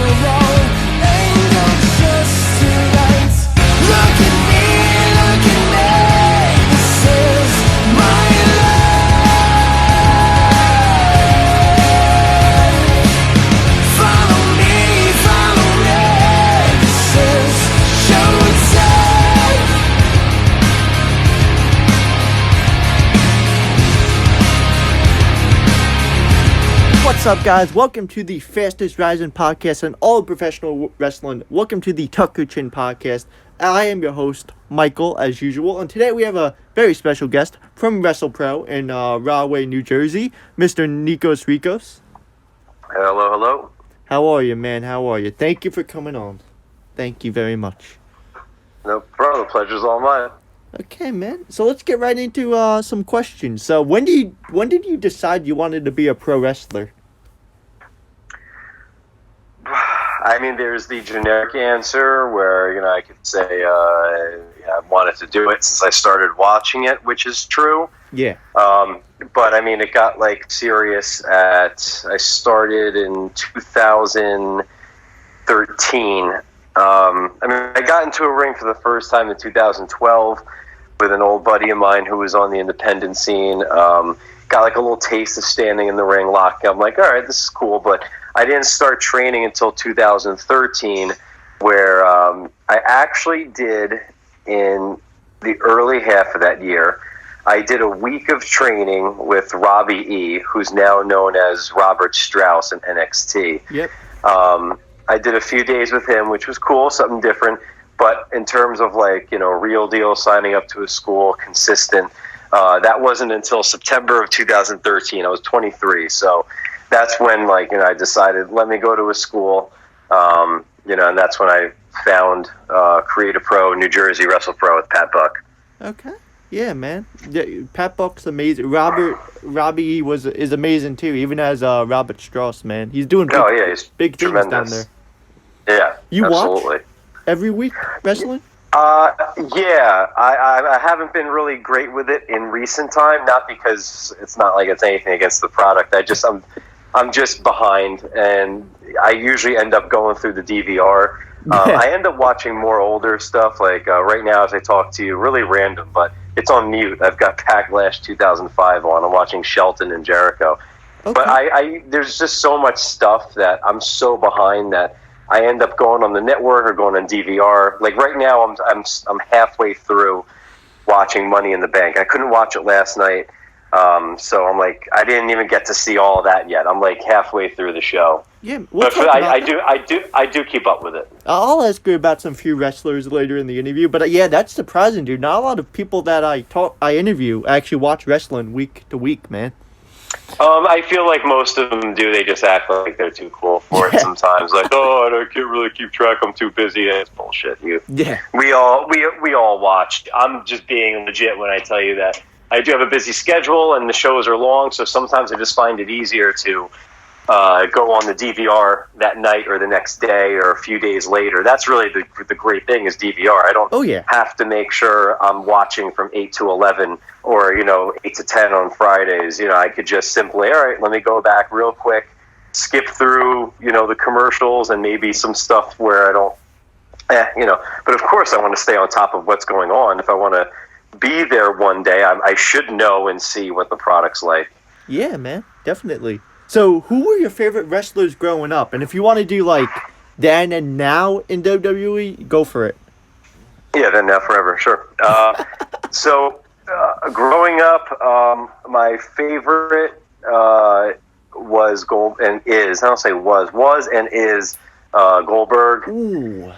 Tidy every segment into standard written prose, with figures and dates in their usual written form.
What's up, guys? Welcome to the fastest rising podcast in all of professional wrestling. Welcome to the Tucker Chin podcast. I am your host, Michael, as usual, and today we have a very special guest from WrestlePro in Rahway, New Jersey, Mr. Nikos Rikos. Hello, hello. How are you, man? How are you? Thank you for coming on. Thank you very much. No problem. The pleasure's all mine. Okay, man. So let's get right into some questions. So when did you decide you wanted to be a pro wrestler? I mean, there's the generic answer where, I could say I wanted to do it since I started watching it, which is true. Yeah. But, I mean, it got, serious I started in 2013. I got into a ring for the first time in 2012 with an old buddy of mine who was on the independent scene. Got, a little taste of standing in the ring, locking. I'm like, all right, this is cool, but I didn't start training until 2013, where I actually did, in the early half of that year, I did a week of training with Robbie E., who's now known as Robert Strauss in NXT. Yep. I did a few days with him, which was cool, something different. But in terms of, real deal, signing up to a school, consistent, that wasn't until September of 2013. I was 23, so that's when, I decided, let me go to a school, and that's when I found Creative Pro, New Jersey WrestlePro with Pat Buck. Okay. Yeah, man. Yeah, Pat Buck's amazing. Robbie is amazing, too, even as Robert Strauss, man. He's doing he's big things tremendous down there. Yeah, you absolutely. Watch every week wrestling? Yeah, I haven't been really great with it in recent time, not because it's not like it's anything against the product. I'm just behind, and I usually end up going through the DVR. I end up watching more older stuff, right now as I talk to you, really random, but it's on mute. I've got Backlash 2005 on. I'm watching Shelton and Jericho. Okay. But there's just so much stuff that I'm so behind that I end up going on the network or going on DVR. Right now, I'm halfway through watching Money in the Bank. I couldn't watch it last night. So I'm I didn't even get to see all of that yet. I'm halfway through the show. Yeah, but I do keep up with it. I'll ask you about some few wrestlers later in the interview. But yeah, that's surprising, dude. Not a lot of people that I interview actually watch wrestling week to week, man. I feel like most of them do. They just act like they're too cool for it sometimes. I can't really keep track. I'm too busy. It's bullshit. We all watch. I'm just being legit when I tell you that. I do have a busy schedule, and the shows are long, so sometimes I just find it easier to go on the DVR that night or the next day or a few days later. That's really the great thing is DVR. I don't have to make sure I'm watching from 8 to 11 or, 8 to 10 on Fridays. I could just simply, all right, let me go back real quick, skip through, the commercials and maybe some stuff where I don't, But, of course, I want to stay on top of what's going on. If I want to be there one day, I should know and see what the product's like. Yeah, man, definitely. So, who were your favorite wrestlers growing up? And if you want to do then and now in WWE, go for it. Yeah, then, now, forever, sure. Growing up, my favorite was Goldberg. Ooh. Okay.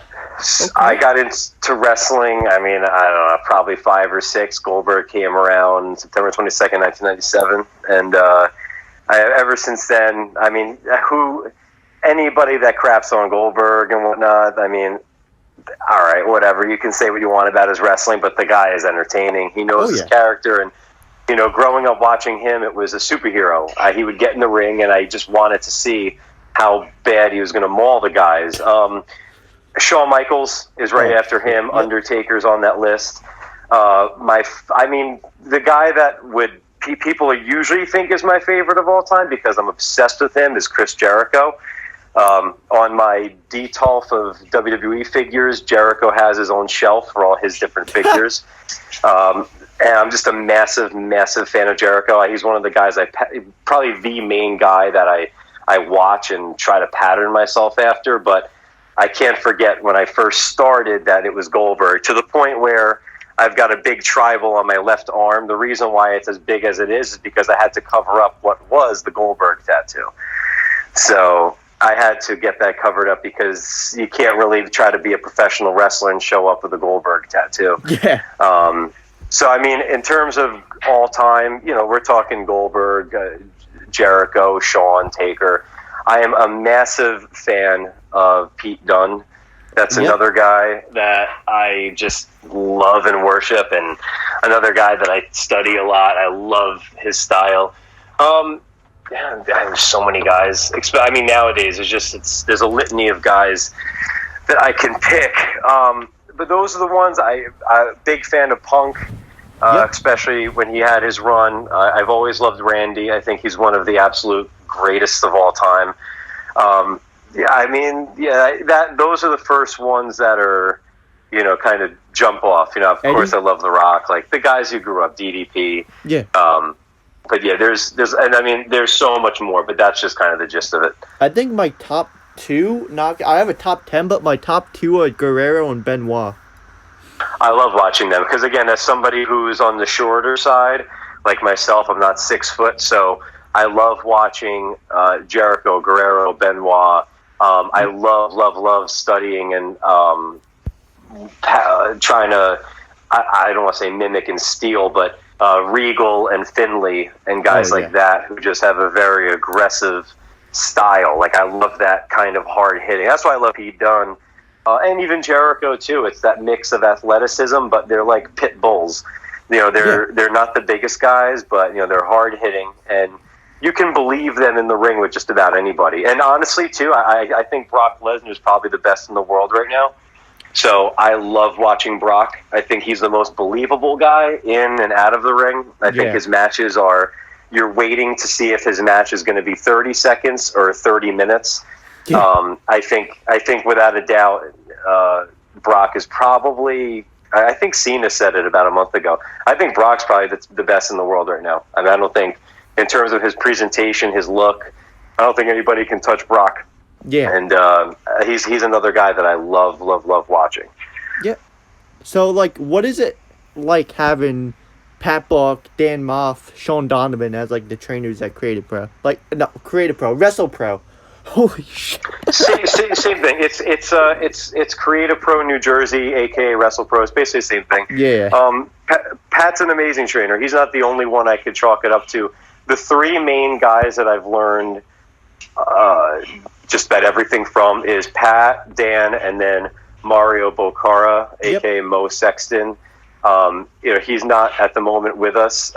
I got into wrestling, I don't know, probably 5 or 6. Goldberg came around September 22nd, 1997. And ever since then, anybody that craps on Goldberg and whatnot, all right, whatever. You can say what you want about his wrestling, but the guy is entertaining. He knows his character. And, growing up watching him, it was a superhero. He would get in the ring, and I just wanted to see how bad he was going to maul the guys. Shawn Michaels is right after him. Yep. Undertaker's on that list. The guy that people usually think is my favorite of all time because I'm obsessed with him is Chris Jericho. On my detolf of WWE figures, Jericho has his own shelf for all his different figures. And I'm just a massive, massive fan of Jericho. He's one of the guys probably the main guy that I watch and try to pattern myself after. But I can't forget when I first started that it was Goldberg, to the point where I've got a big tribal on my left arm. The reason why it's as big as it is because I had to cover up what was the Goldberg tattoo. So I had to get that covered up because you can't really try to be a professional wrestler and show up with a Goldberg tattoo. Yeah. So, I mean, in terms of all time, we're talking Goldberg, Jericho, Shawn, Taker. I am a massive fan of Pete Dunne. That's another guy that I just love and worship, and another guy that I study a lot. I love his style. There's so many guys. I mean, nowadays there's a litany of guys that I can pick. But those are the ones I'm a big fan of Punk, especially when he had his run. I've always loved Randy. I think he's one of the absolute greatest of all time. Those are the first ones that are, kind of jump off. Of course, I love The Rock, like the guys who grew up, DDP. Yeah. But yeah, there's so much more, but that's just kind of the gist of it. I think my top two, I have a top 10, but my top two are Guerrero and Benoit. I love watching them because, again, as somebody who's on the shorter side, like myself, I'm not 6 foot, so I love watching Jericho, Guerrero, Benoit. I love studying and trying to, I don't want to say mimic and steal, but Regal and Finlay and guys like that who just have a very aggressive style. Like, I love that kind of hard hitting. That's why I love Pete Dunne. And even Jericho too. It's that mix of athleticism, but they're like pit bulls. They're not the biggest guys, but they're hard hitting, and you can believe them in the ring with just about anybody. And honestly, too, I think Brock Lesnar is probably the best in the world right now. So I love watching Brock. I think he's the most believable guy in and out of the ring. I think his matches you're waiting to see if his match is going to be 30 seconds or 30 minutes. Yeah. I think without a doubt, Brock is probably, I think Cena said it about a month ago. I think Brock's probably the best in the world right now. I mean, I don't think, in terms of his presentation, his look, I don't think anybody can touch Brock. Yeah. And he's another guy that I love watching. Yeah. So, like, what is it like having Pat Buck, Dan Moff, Sean Donovan as, like, the trainers at Creative Pro? Creative Pro, Wrestle Pro. Holy shit. Same thing. It's Creative Pro New Jersey, aka Wrestle Pro. It's basically the same thing. Yeah. Pat's an amazing trainer. He's not the only one I could chalk it up to. The three main guys that I've learned just about everything from is Pat, Dan, and then Mario Bocara, aka Mo Sexton. He's not at the moment with us.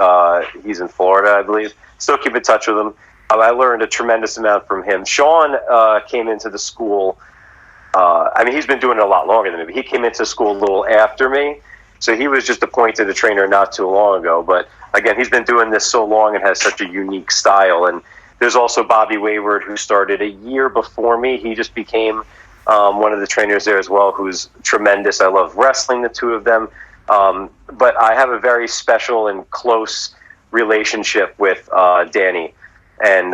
He's in Florida, I believe. Still keep in touch with him. I learned a tremendous amount from him. Sean came into the school. He's been doing it a lot longer than me, but he came into school a little after me. So he was just appointed a trainer not too long ago. But again, he's been doing this so long and has such a unique style. And there's also Bobby Wayward, who started a year before me. He just became one of the trainers there as well, who's tremendous. I love wrestling, the two of them. But I have a very special and close relationship with Danny. And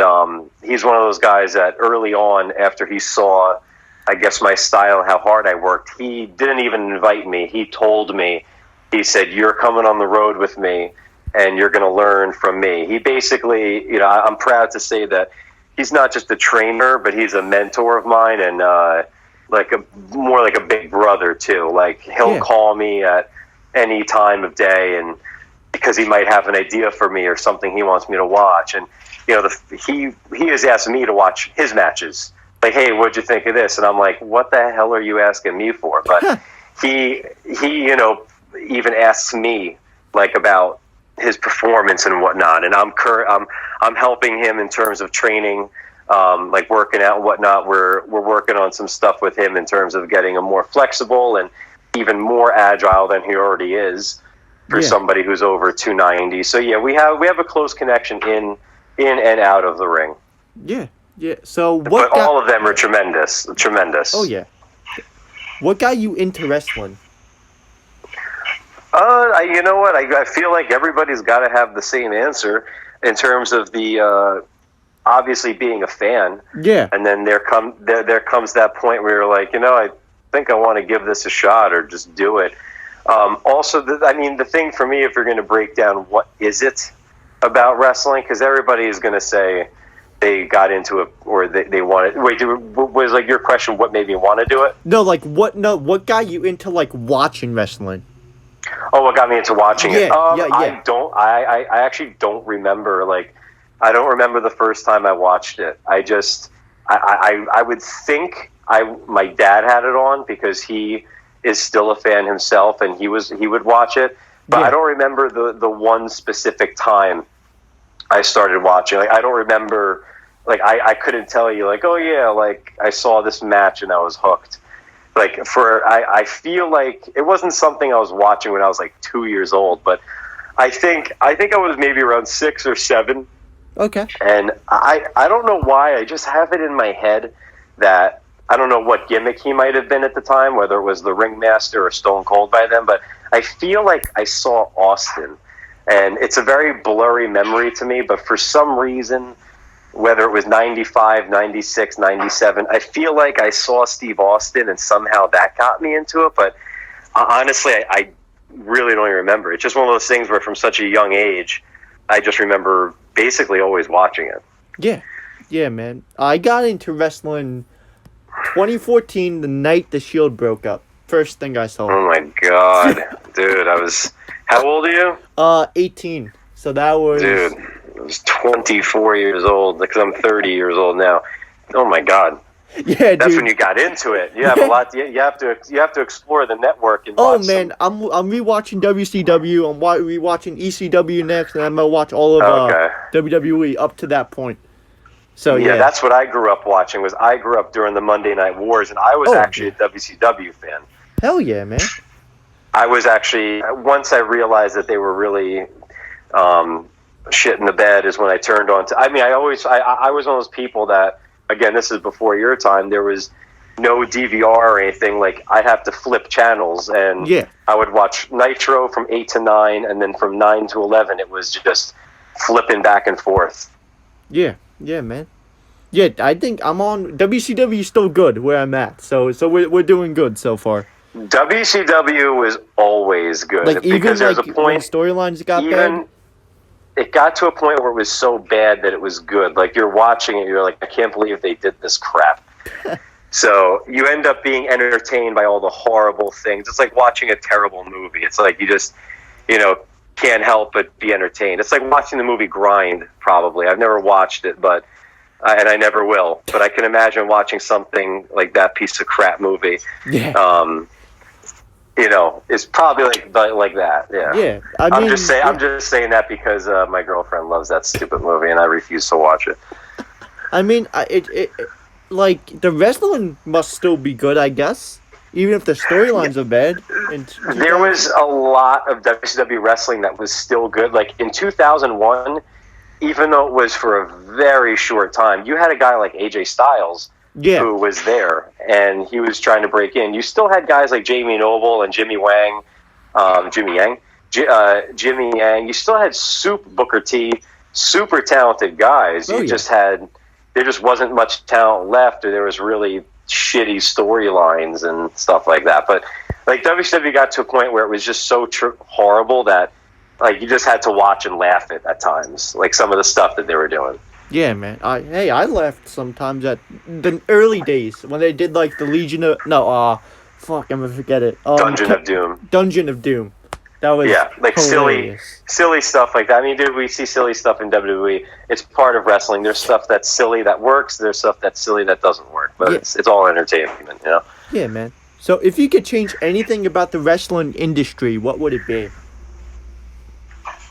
he's one of those guys that early on, after he saw, I guess, my style and how hard I worked, he didn't even invite me. He told me, he said, "You're coming on the road with me, and you're going to learn from me." He basically, I'm proud to say that he's not just a trainer, but he's a mentor of mine, and more like a big brother too. Like, he'll call me at any time of day, and because he might have an idea for me or something he wants me to watch, and he has asked me to watch his matches. Like, "Hey, what'd you think of this?" And I'm like, "What the hell are you asking me for?" But he even asks me like about his performance and whatnot, and I'm helping him in terms of training, like working out and whatnot. We're working on some stuff with him in terms of getting him more flexible and even more agile than he already is for somebody who's over 290. So we have a close connection in and out of the ring. Yeah. Yeah. So But all of them are tremendous. Tremendous. Oh yeah. What got you into wrestling? You know what? I feel like everybody's got to have the same answer in terms of the obviously being a fan. Yeah. And then there comes that point where you're like, I think I want to give this a shot or just do it. Also, the thing for me, if you're going to break down what is it about wrestling, because everybody is going to say they got into it or they wanted. Wait, was like your question? What made me want to do it? No, like what? No, what got you into like watching wrestling? Oh, what got me into watching it? Yeah. I actually don't remember. Like, I don't remember the first time I watched it. I would think my dad had it on because he is still a fan himself, and he would watch it. But I don't remember the one specific time I started watching. Like, I don't remember. Like, I couldn't tell you. Like, oh yeah, like I saw this match and I was hooked. Like, I feel like it wasn't something I was watching when I was like 2 years old, but I think I was maybe around 6 or 7. Okay. And I don't know why, I just have it in my head that I don't know what gimmick he might have been at the time, whether it was the Ringmaster or Stone Cold by then, but I feel like I saw Austin. And it's a very blurry memory to me, but for some reason, whether it was 95, 96, 97, I feel like I saw Steve Austin and somehow that got me into it. But honestly, I really don't even remember. It's just one of those things where from such a young age, I just remember basically always watching it. Yeah. Yeah, man. I got into wrestling 2014, the night the Shield broke up. First thing I saw. Oh my God. Dude, how old are you? 18. So that was... Dude, I was 24 years old, because I'm 30 years old now. Oh my God. Yeah, That's dude. when you got into it. You have a lot. You have to explore the network and Oh watch man, I'm rewatching WCW. I'm rewatching ECW next, and I'm gonna watch all of WWE up to that point. So yeah, that's what I grew up watching. I grew up during the Monday Night Wars, and I was actually a WCW fan. Hell yeah, man. I was actually, once I realized that they were really shit in the bed is when I turned on to. I mean, I was one of those people that, again, this is before your time, there was no DVR or anything. Like, I'd have to flip channels, and I would watch Nitro from 8 to 9, and then from 9 to 11, it was just flipping back and forth. Yeah, man. Yeah, I think I'm on WCW. Still good where I'm at, so we're doing good so far. WCW was always good, like, because even there's a point when storylines got bad. It got to a point where it was so bad that it was good. Like, you're watching it, you're like, I can't believe they did this crap. So you end up being entertained by all the horrible things. It's like watching a terrible movie. It's like you just, can't help but be entertained. It's like watching the movie Grind, probably. I've never watched it, but and I never will. But I can imagine watching something like that piece of crap movie. Yeah. It's probably like that. Yeah. Yeah. I'm just saying that because my girlfriend loves that stupid movie, and I refuse to watch it. I mean, it like the wrestling must still be good, I guess, even if the storylines are bad. There was a lot of WCW wrestling that was still good. Like in 2001, even though it was for a very short time, you had a guy like AJ Styles. Yeah. Who was there, and he was trying to break in. You still had guys like Jamie Noble and Jimmy Yang. You still had Booker T, super talented guys. There just wasn't much talent left, or there was really shitty storylines and stuff like that. But like WCW got to a point where it was just so horrible that like you just had to watch and laugh at times, like some of the stuff that they were doing. Yeah, man. I laughed sometimes at the early days when they did like the Legion of I'm gonna forget it. Dungeon of Doom. Dungeon of Doom. That was like hilarious. silly stuff like that. I mean, dude, we see silly stuff in WWE. It's part of wrestling. There's stuff that's silly that works. There's stuff that's silly that doesn't work. But it's all entertainment, Yeah, man. So if you could change anything about the wrestling industry, what would it be?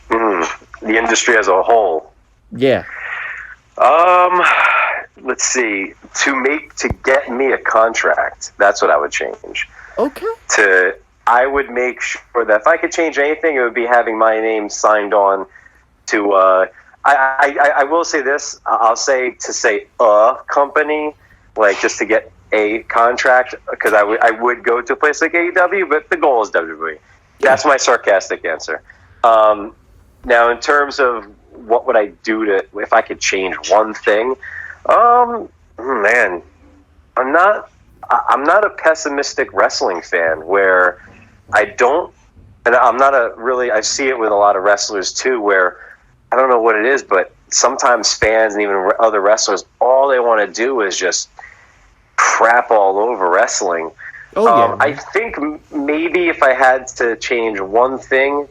The industry as a whole. Yeah. Let's see. To get me a contract, that's what I would change. Okay. I would make sure that if I could change anything, it would be having my name signed on to. I will say this. I'll say a company, like just to get a contract, because I would go to a place like AEW, but the goal is WWE. That's my sarcastic answer. Now, in terms of what would I do if I could change one thing, man, I'm not a pessimistic wrestling fan where I don't, and I'm not I see it with a lot of wrestlers too, where I don't know what it is, but sometimes fans and even other wrestlers, all they want to do is just crap all over wrestling. I think maybe if I had to change one thing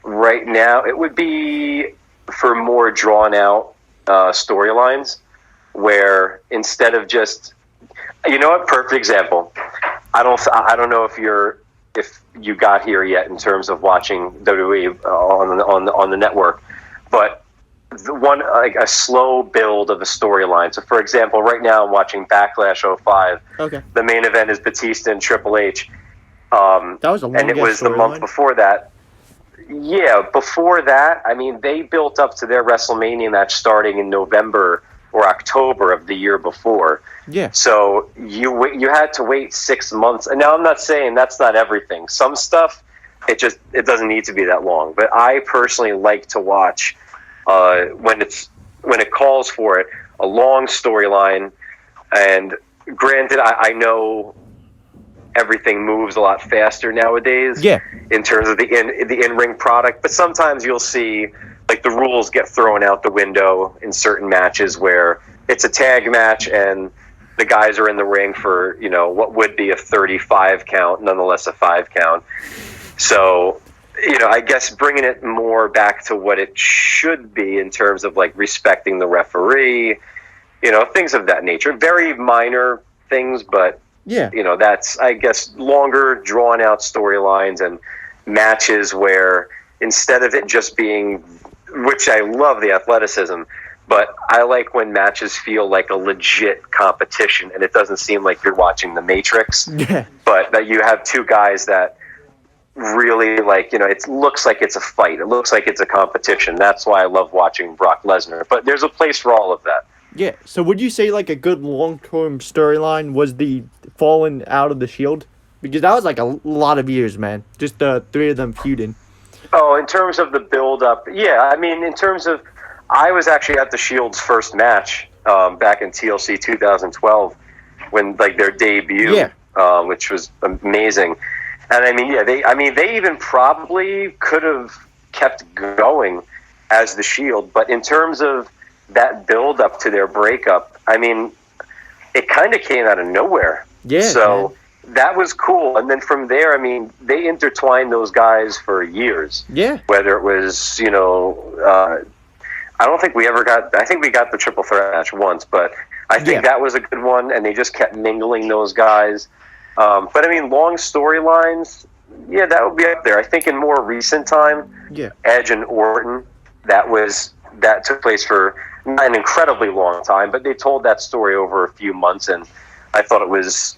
right now, it would be for more drawn out storylines, where instead of just, you know what, perfect example. I don't know if you got here yet in terms of watching WWE on the network, but the one, like a slow build of a storyline. So, for example, right now I'm watching Backlash 05. Okay. The main event is Batista and Triple H. That was a long and it was the month before that. Yeah, before that, I mean, they built up to their WrestleMania match starting in November or October of the year before. Yeah. So you had to wait 6 months. And now I'm not saying that's not everything. Some stuff, it doesn't need to be that long. But I personally like to watch when it calls for it, a long storyline. And granted, I know everything moves a lot faster nowadays. Yeah. In terms of the in-ring product, but sometimes you'll see like the rules get thrown out the window in certain matches where it's a tag match and the guys are in the ring for, you know, what would be a 35 count, nonetheless a 5 count. So, you know, I guess bringing it more back to what it should be in terms of like respecting the referee, you know, things of that nature. Very minor things, but yeah, you know, that's, I guess, longer drawn out storylines and matches where instead of it just being, which I love the athleticism, but I like when matches feel like a legit competition and it doesn't seem like you're watching The Matrix, but that you have two guys that really, like, you know, it looks like it's a fight. It looks like it's a competition. That's why I love watching Brock Lesnar. But there's a place for all of that. Yeah. So would you say like a good long-term storyline was the falling out of the Shield? Because that was like a lot of years, man. Just the three of them feuding. Oh, in terms of the build-up, yeah. I mean, in terms of, I was actually at the Shield's first match back in TLC 2012 when like their debut, which was amazing. And I mean, yeah, they even probably could have kept going as the Shield, but in terms of that build up to their breakup, I mean, it kind of came out of nowhere. Yeah. So man, that was cool. And then from there, I mean, they intertwined those guys for years. Yeah. Whether it was, you know, I don't think we ever got, I think we got the triple threat match once, but I think that was a good one. And they just kept mingling those guys. But I mean, long storylines, yeah, that would be up there. I think in more recent time, Edge and Orton, that took place for not an incredibly long time, but they told that story over a few months, and I thought it was,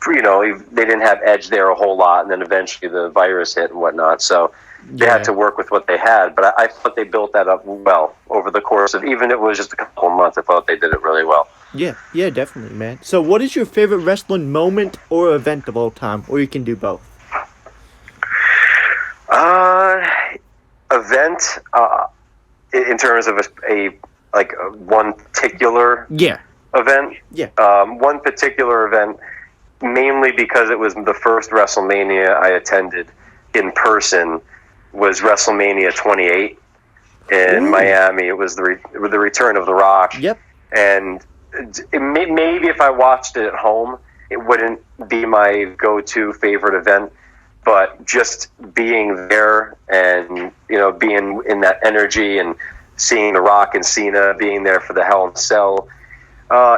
you know, they didn't have Edge there a whole lot, and then eventually the virus hit and whatnot, so they had to work with what they had, but I thought they built that up well over the course of, even if it was just a couple of months, I thought they did it really well. Yeah, definitely, man. So what is your favorite wrestling moment or event of all time, or you can do both? Event, in terms of one particular event. One particular event, mainly because it was the first WrestleMania I attended in person, was WrestleMania 28 in Miami. It was the return of The Rock. And maybe if I watched it at home, it wouldn't be my go-to favorite event. But just being there and, you know, being in that energy and seeing The Rock and Cena being there for the Hell in a Cell.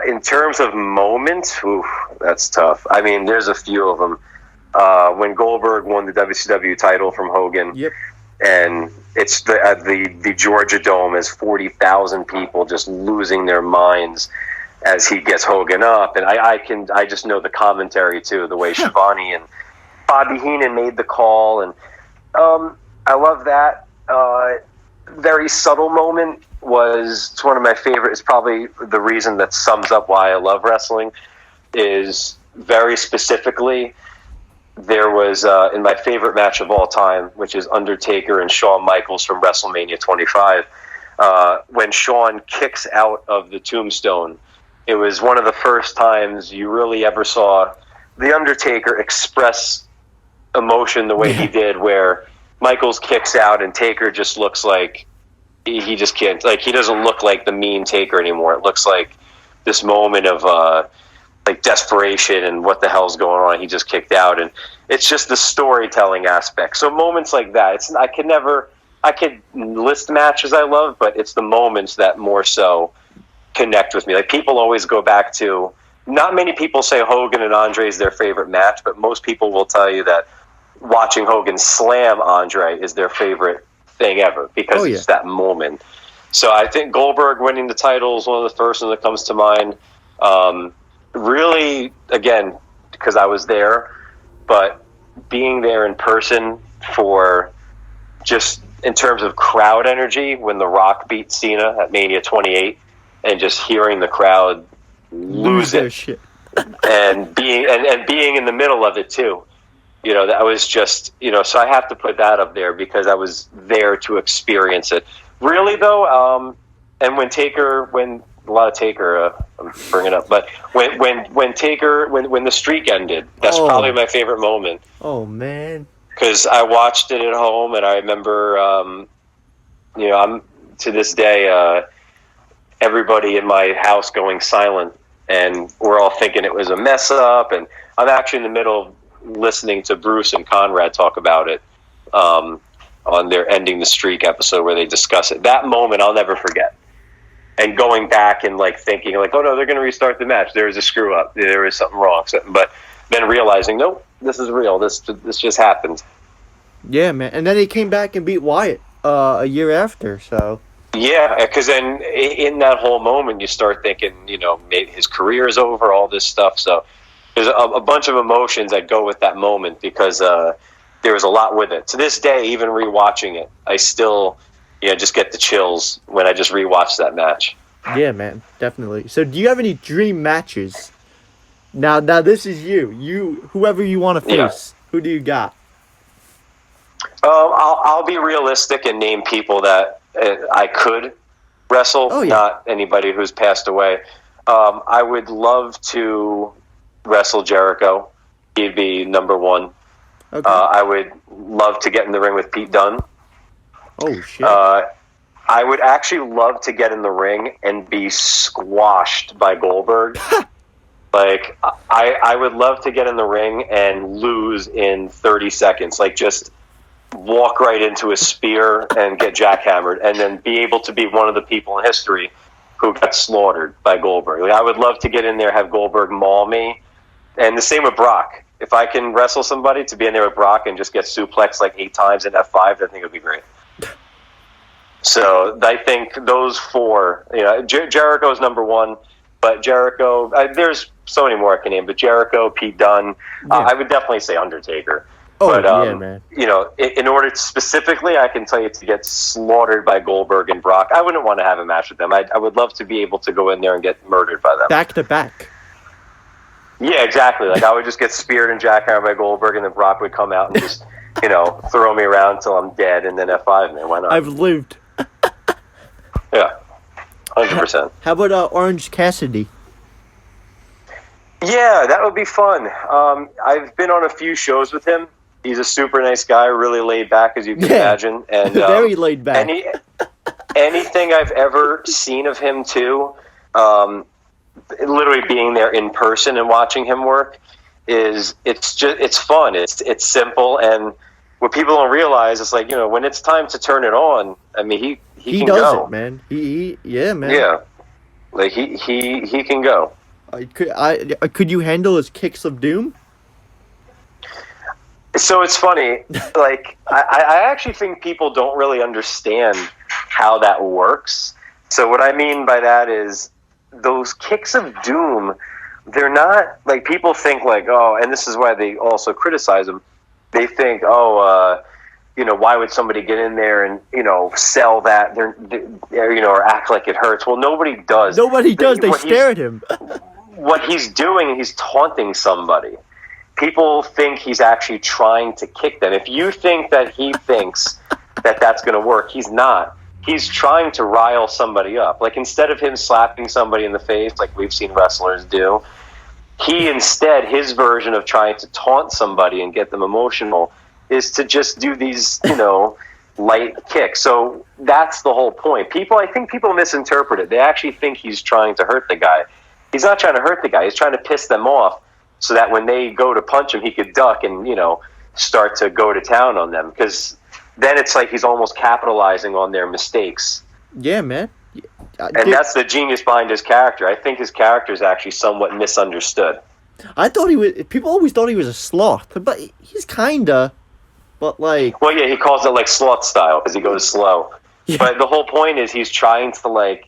In terms of moments, that's tough. I mean, there's a few of them. When Goldberg won the WCW title from Hogan, and it's the Georgia Dome is 40,000 people just losing their minds as he gets Hogan up, and I just know the commentary too, the way Shivani and Bobby Heenan made the call, and I love that. Very subtle moment it's one of my favorite. It's probably the reason that sums up why I love wrestling. Is very specifically, there was in my favorite match of all time, which is Undertaker and Shawn Michaels from WrestleMania 25. When Shawn kicks out of the tombstone, it was one of the first times you really ever saw the Undertaker express emotion the way he did, where Michaels kicks out and Taker just looks like he just can't, like, he doesn't look like the mean Taker anymore. It looks like this moment of like desperation and what the hell's going on. He just kicked out, and it's just the storytelling aspect. So moments like that, I could list matches I love, but it's the moments that more so connect with me. Like, people always go back to, not many people say Hogan and Andre is their favorite match, but most people will tell you that watching Hogan slam Andre is their favorite thing ever, because it's that moment. So I think Goldberg winning the title is one of the first ones that comes to mind. Really, again, because I was there, but being there in person for just in terms of crowd energy when The Rock beat Cena at Mania 28, and just hearing the crowd lose their it shit. and being in the middle of it too. You know, that was just, you know, so I have to put that up there because I was there to experience it. Really though, and when a lot of Taker, I'm bringing up, but when Taker, when the streak ended, that's probably my favorite moment. Oh man. Because I watched it at home, and I remember, you know, I'm to this day, everybody in my house going silent, and we're all thinking it was a mess up, and I'm actually in the middle of listening to Bruce and Conrad talk about it on their Ending the Streak episode where they discuss it. That moment I'll never forget. And going back and like thinking like, oh no, they're going to restart the match. There was a screw up. There was something wrong. But then realizing, nope, this is real. This just happened. Yeah, man. And then he came back and beat Wyatt a year after. So yeah, because then in that whole moment, you start thinking, you know, maybe his career is over. All this stuff. So there's a bunch of emotions that go with that moment because there was a lot with it. To this day, even rewatching it, I still, you know, just get the chills when I just rewatch that match. Yeah, man, definitely. So do you have any dream matches? Now this is you. Whoever you want to face. Yeah. Who do you got? I'll be realistic and name people that I could wrestle, not anybody who's passed away. I would love to wrestle Jericho. He'd be number one. Okay. I would love to get in the ring with Pete Dunne. Oh, shit. I would actually love to get in the ring and be squashed by Goldberg. Like, I would love to get in the ring and lose in 30 seconds. Like, just walk right into a spear and get jackhammered, and then be able to be one of the people in history who got slaughtered by Goldberg. Like, I would love to get in there, have Goldberg maul me. And the same with Brock. If I can wrestle somebody, to be in there with Brock and just get suplexed like 8 times in F5, I think it would be great. So I think those four, you know, Jericho's number one, but Jericho, there's so many more I can name, but Jericho, Pete Dunne, I would definitely say Undertaker. Oh, but, yeah, man. You know, in order to specifically, I can tell you to get slaughtered by Goldberg and Brock, I wouldn't want to have a match with them. I would love to be able to go in there and get murdered by them. Back to back. Yeah, exactly. Like, I would just get speared and jackhammered by Goldberg, and then Brock would come out and just, you know, throw me around until I'm dead, and then F5, man. Why not? I've lived. Yeah, 100%. How about Orange Cassidy? Yeah, that would be fun. I've been on a few shows with him. He's a super nice guy, really laid back, as you can imagine. And very laid back. Anything I've ever seen of him, too, literally being there in person and watching him work, it's fun. It's simple, and what people don't realize is, like, you know, when it's time to turn it on, I mean, he can does go. It, man. Yeah, man. Yeah, like he can go. Could you handle his kicks of doom? So it's funny, like, I actually think people don't really understand how that works. So what I mean by that is those kicks of doom, they're not, like, people think, like, oh, and this is why they also criticize him. They think, why would somebody get in there and, sell that, or act like it hurts? Well, nobody does. Nobody does. They stare at him. What he's doing, he's taunting somebody. People think he's actually trying to kick them. If you think that he thinks that that's going to work, he's not. He's trying to rile somebody up. Like, instead of him slapping somebody in the face like we've seen wrestlers do, his version of trying to taunt somebody and get them emotional is to just do these, light kicks. So that's the whole point. I think people misinterpret it. They actually think he's trying to hurt the guy. He's not trying to hurt the guy. He's trying to piss them off so that when they go to punch him, he could duck and, start to go to town on them. Because then it's like he's almost capitalizing on their mistakes. Yeah, man. And that's the genius behind his character. I think his character is actually somewhat misunderstood. People always thought he was a sloth, but he's kinda, but like... Well, yeah, he calls it like sloth style because he goes slow. Yeah. But the whole point is he's trying to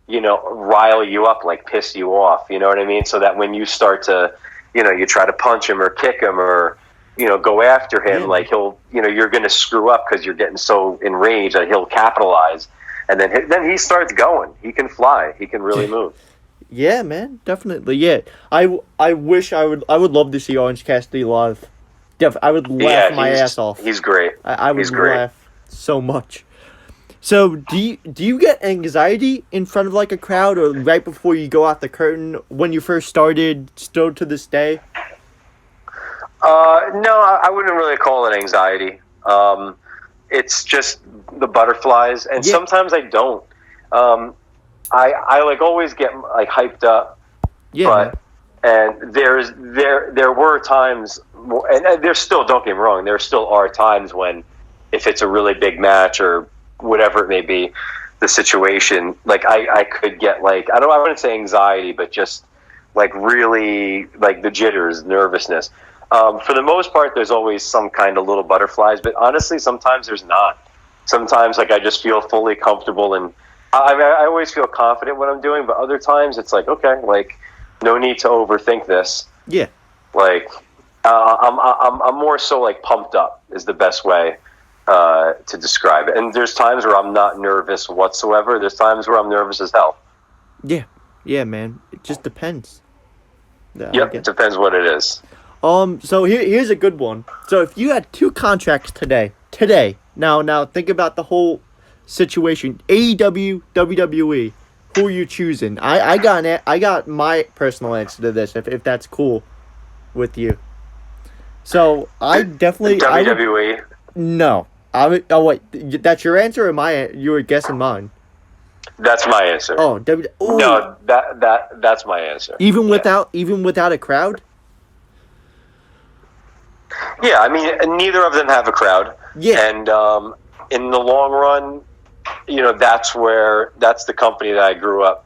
rile you up, like piss you off, you know what I mean? So that when you start to, you try to punch him or kick him or, go after him, like he'll, you're going to screw up because you're getting so enraged that he'll capitalize. And then he starts going. He can fly. He can really move. Yeah, man, definitely. Yeah, I would love to see Orange Cassidy live. I would laugh my ass off. He's great. I would laugh so much. So, do you get anxiety in front of like a crowd, or right before you go out the curtain when you first started, still to this day? No, I wouldn't really call it anxiety. It's just the butterflies, and sometimes I don't. I like always get like hyped up. Yeah. And there were times, and there's still, don't get me wrong, there still are times when, if it's a really big match or whatever it may be, the situation, like I could get like, I wouldn't say anxiety, but just like really like the jitters, nervousness. For the most part, there's always some kind of little butterflies, but honestly, sometimes there's not. Sometimes like I just feel fully comfortable, and I always feel confident what I'm doing, but other times it's like, okay, like no need to overthink this. Yeah. Like I'm more so like pumped up is the best way to describe it. And there's times where I'm not nervous whatsoever. There's times where I'm nervous as hell. Yeah. Yeah, man. It just depends. Yep, it depends what it is. So here's a good one. So if you had 2 contracts today, now think about the whole situation. AEW, WWE, who are you choosing? I got my personal answer to this, if that's cool with you. So I definitely WWE. No, oh wait, that's your answer, or you were guessing mine? That's my answer. Oh, no, that's my answer. Even without a crowd. Yeah, I mean, neither of them have a crowd. Yeah, and in the long run, that's the company that I grew up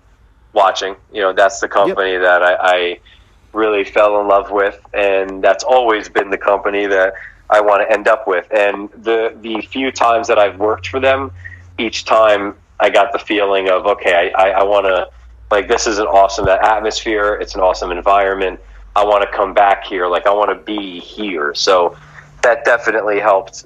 watching. That's the company that I really fell in love with, and that's always been the company that I want to end up with. And the few times that I've worked for them, each time I got the feeling of, okay, I want to, like, this is an awesome atmosphere. It's an awesome environment. I want to come back here. Like, I want to be here. So that definitely helped,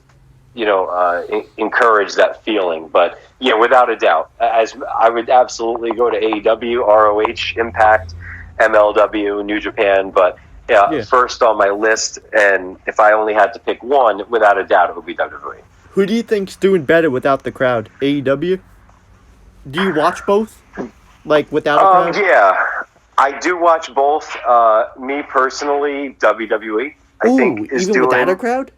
encourage that feeling. But yeah, without a doubt, as I would absolutely go to AEW, ROH, Impact, MLW, New Japan. But yeah, first on my list, and if I only had to pick one, without a doubt, it would be WWE. Who do you think's doing better without the crowd? AEW? Do you watch both? Like, without a crowd? Yeah, I do watch both. Me personally, WWE, I think, is even doing... without a crowd?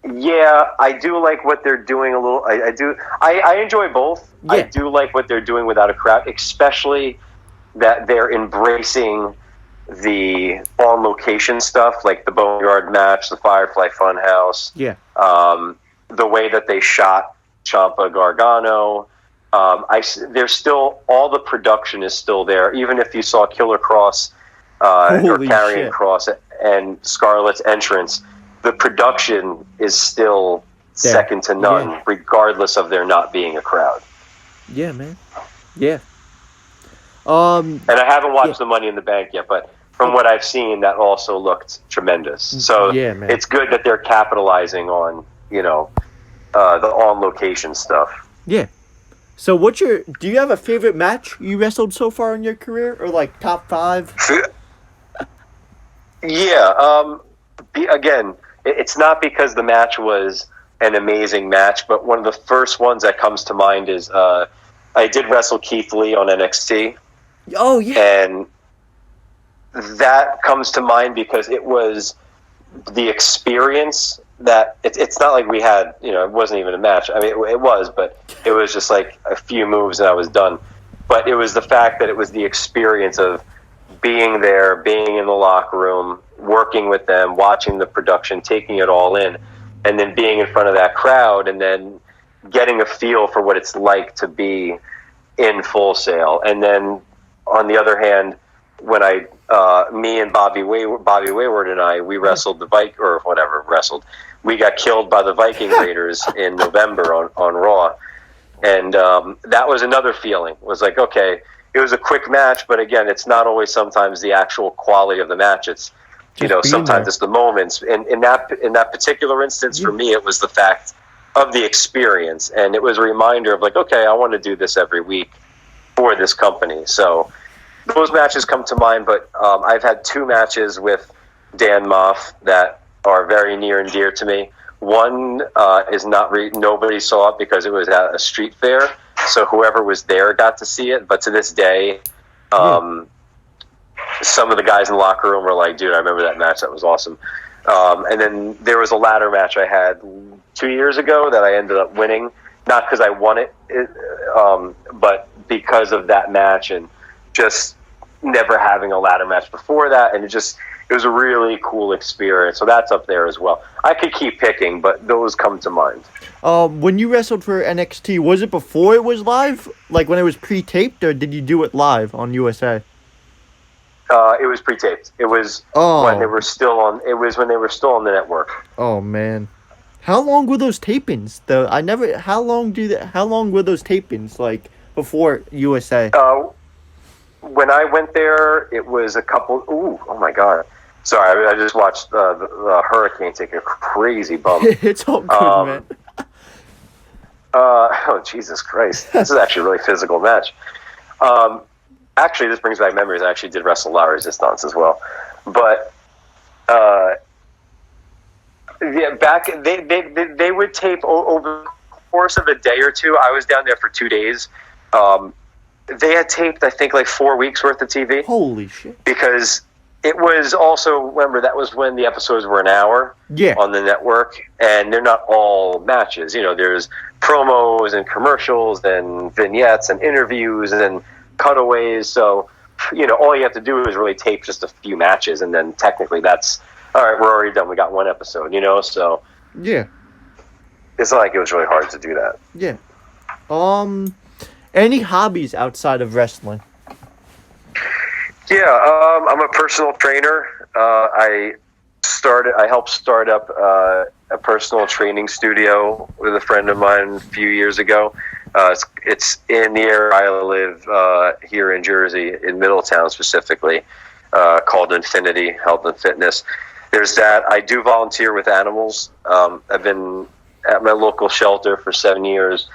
Yeah, I do like what they're doing a little... I enjoy both. Yeah. I do like what they're doing without a crowd, especially that they're embracing the on-location stuff, like the Boneyard match, the Firefly Funhouse. Yeah. The way that they shot Ciampa Gargano. There's still, all the production is still there. Even if you saw Killer Cross or Karrion Cross and Scarlett's entrance, the production is still second to none, regardless of there not being a crowd. Yeah, man. Yeah. And I haven't watched the Money in the Bank yet, but from what I've seen, that also looked tremendous. So it's good that they're capitalizing on, the on location stuff. Yeah. So do you have a favorite match you wrestled so far in your career, or like top 5? Yeah. Again, it's not because the match was an amazing match, but one of the first ones that comes to mind is I did wrestle Keith Lee on NXT. Oh, yeah. And that comes to mind because it was the experience that it's not like we had, it wasn't even a match. I mean, it was, but it was just like a few moves and I was done. But it was the fact that it was the experience of being there, being in the locker room, working with them, watching the production, taking it all in, and then being in front of that crowd and then getting a feel for what it's like to be in Full Sail. And then on the other hand, when me and Bobby Wayward and I, we wrestled we got killed by the Viking Raiders in November on Raw. And that was another feeling. It was like, okay, it was a quick match, but again, it's not always sometimes the actual quality of the match. It's, sometimes it's the moments. And in that particular instance, for me, it was the fact of the experience. And it was a reminder of like, okay, I want to do this every week for this company. So those matches come to mind, but I've had 2 matches with Dan Moff that are very near and dear to me. One is nobody saw it because it was at a street fair, so whoever was there got to see it. But to this day, some of the guys in the locker room were like, "Dude, I remember that match. That was awesome." And then there was a ladder match I had 2 years ago that I ended up winning, not because I won it, but because of that match and just never having a ladder match before that, and it was a really cool experience. So that's up there as well. I could keep picking, but those come to mind. When you wrestled for NXT, was it before it was live? Like when it was pre-taped, or did you do it live on USA? It was pre-taped. It was when they were still on. It was when they were still on the network. Oh man, how long were those tapings? Though How long were those tapings like before USA? When I went there, it was a couple. Oh my god! Sorry, I just watched the Hurricane take a crazy bump. It's all good, man. Oh Jesus Christ! This is actually a really physical match. Actually, this brings back memories. I actually did wrestle La Resistance as well, but back they would tape over the course of a day or two. I was down there for 2 days. They had taped, I think, like 4 weeks worth of TV. Holy shit! Because it was also, remember, that was when the episodes were an hour on the network, and they're not all matches. There's promos and commercials and vignettes and interviews and cutaways. So, all you have to do is really tape just a few matches, and then technically that's, all right, we're already done. We got one episode, so. Yeah. It's not like it was really hard to do that. Yeah. Any hobbies outside of wrestling? Yeah, I'm a personal trainer. I helped start up a personal training studio with a friend of mine a few years ago. It's in the area I live here in Jersey, in Middletown specifically, called Infinity Health and Fitness. There's that. I do volunteer with animals. I've been at my local shelter for 7 years.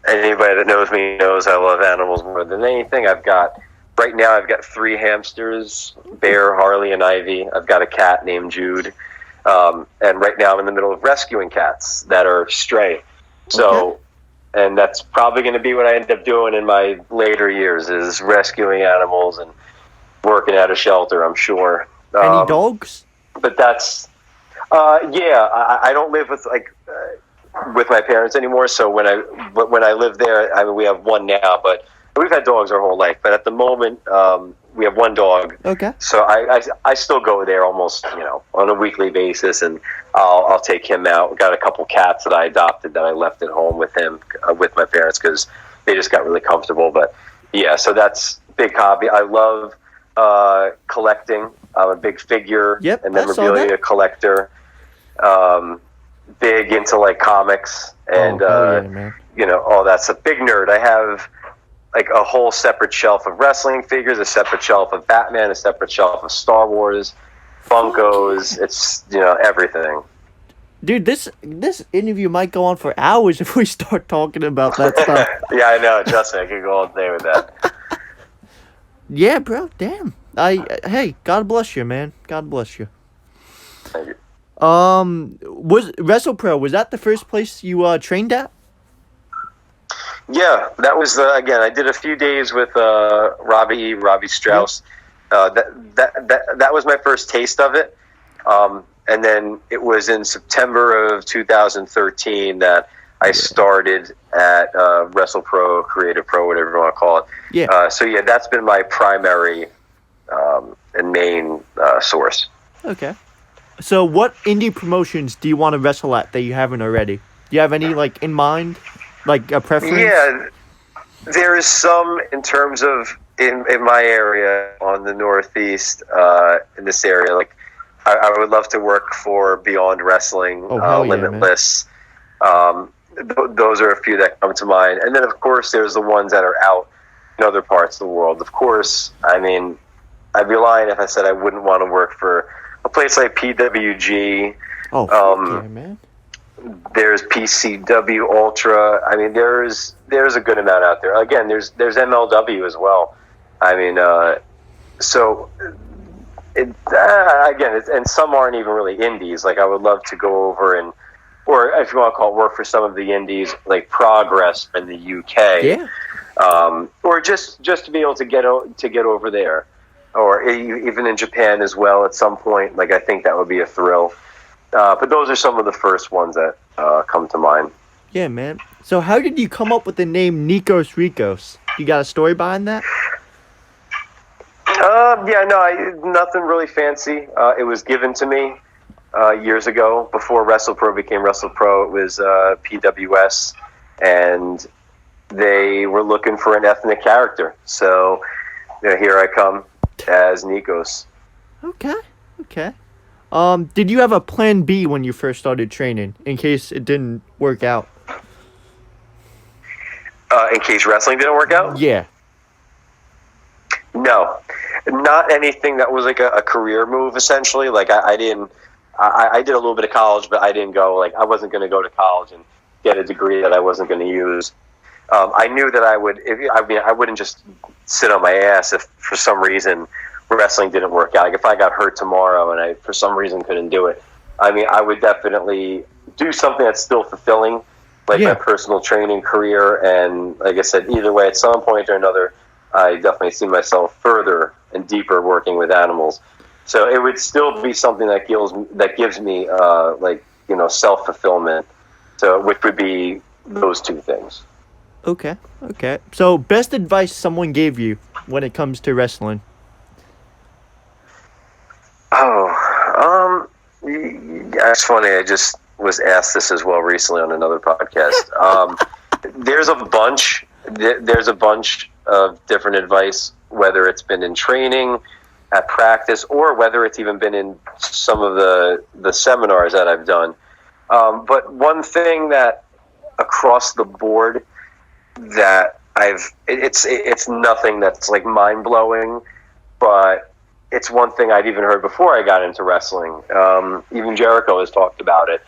Anybody that knows me knows I love animals more than anything. Right now I've got 3 hamsters, Bear, Harley, and Ivy. I've got a cat named Jude. And right now I'm in the middle of rescuing cats that are stray. So, and that's probably going to be what I end up doing in my later years, is rescuing animals and working at a shelter, I'm sure. Any dogs? But that's, I don't live with my parents anymore. So when I live there, I mean, we have one now, but we've had dogs our whole life. But at the moment, we have one dog. Okay. So I still go there almost, on a weekly basis, and I'll take him out. We've got a couple cats that I adopted that I left at home with him, with my parents, because they just got really comfortable. But yeah, so that's a big hobby. I love collecting. I'm a big figure and memorabilia collector. Big into like comics and all that's a big nerd. I have like a whole separate shelf of wrestling figures, a separate shelf of Batman, a separate shelf of Star Wars, Funkos. It's everything. Dude, this interview might go on for hours if we start talking about that stuff. Yeah, I know. Trust me, I could go all day with that. Yeah, bro. Damn. Hey, God bless you, man. God bless you. Thank you. Was WrestlePro, was that the first place you trained at? Yeah, that was again. I did a few days with Robbie Strauss. That was my first taste of it, and then it was in September of 2013 that I started at WrestlePro, Creative Pro, whatever you want to call it. Yeah. So yeah, that's been my primary and main source. Okay. So what indie promotions do you want to wrestle at that you haven't already? Do you have any like in mind, like a preference? Yeah, there is some in terms of in my area on the Northeast, in this area. Like I would love to work for Beyond Wrestling, Limitless. Those are a few that come to mind, and then of course there's the ones that are out in other parts of the world. Of course, I mean, I'd be lying if I said I wouldn't want to work for a place like PWG. Oh, man. There's PCW Ultra. I mean, there's a good amount out there. Again, there's MLW as well. I mean, and some aren't even really indies. Like I would love to go over or if you want to call it, work for some of the indies like Progress in the UK. Yeah. Or just to be able to get over there. Or even in Japan as well at some point. Like, I think that would be a thrill. But those are some of the first ones that come to mind. Yeah, man. So how did you come up with the name Nikos Rikos? You got a story behind that? Nothing really fancy. It was given to me years ago. Before WrestlePro became WrestlePro, it was PWS. And they were looking for an ethnic character. So here I come as Nikos. Okay. Did you have a plan B when you first started training in case it didn't work out? In case wrestling didn't work out? Yeah. No, not anything that was like a career move. Essentially, like I didn't. I did a little bit of college, but I didn't go. Like I wasn't going to go to college and get a degree that I wasn't going to use. I knew that I would. I wouldn't just sit on my ass if for some reason wrestling didn't work out. Like if I got hurt tomorrow and I for some reason couldn't do it, I mean, I would definitely do something that's still fulfilling, like my personal training career. And like I said, either way, at some point or another, I definitely see myself further and deeper working with animals. So it would still be something that gives me self-fulfillment. So which would be those two things. Okay. So best advice someone gave you when it comes to wrestling? That's funny. I just was asked this as well recently on another podcast. There's a bunch of different advice, whether it's been in training, at practice, or whether it's even been in some of the seminars that I've done. But one thing that across the board that it's nothing that's like mind blowing, but it's one thing I'd even heard before I got into wrestling. Even Jericho has talked about it,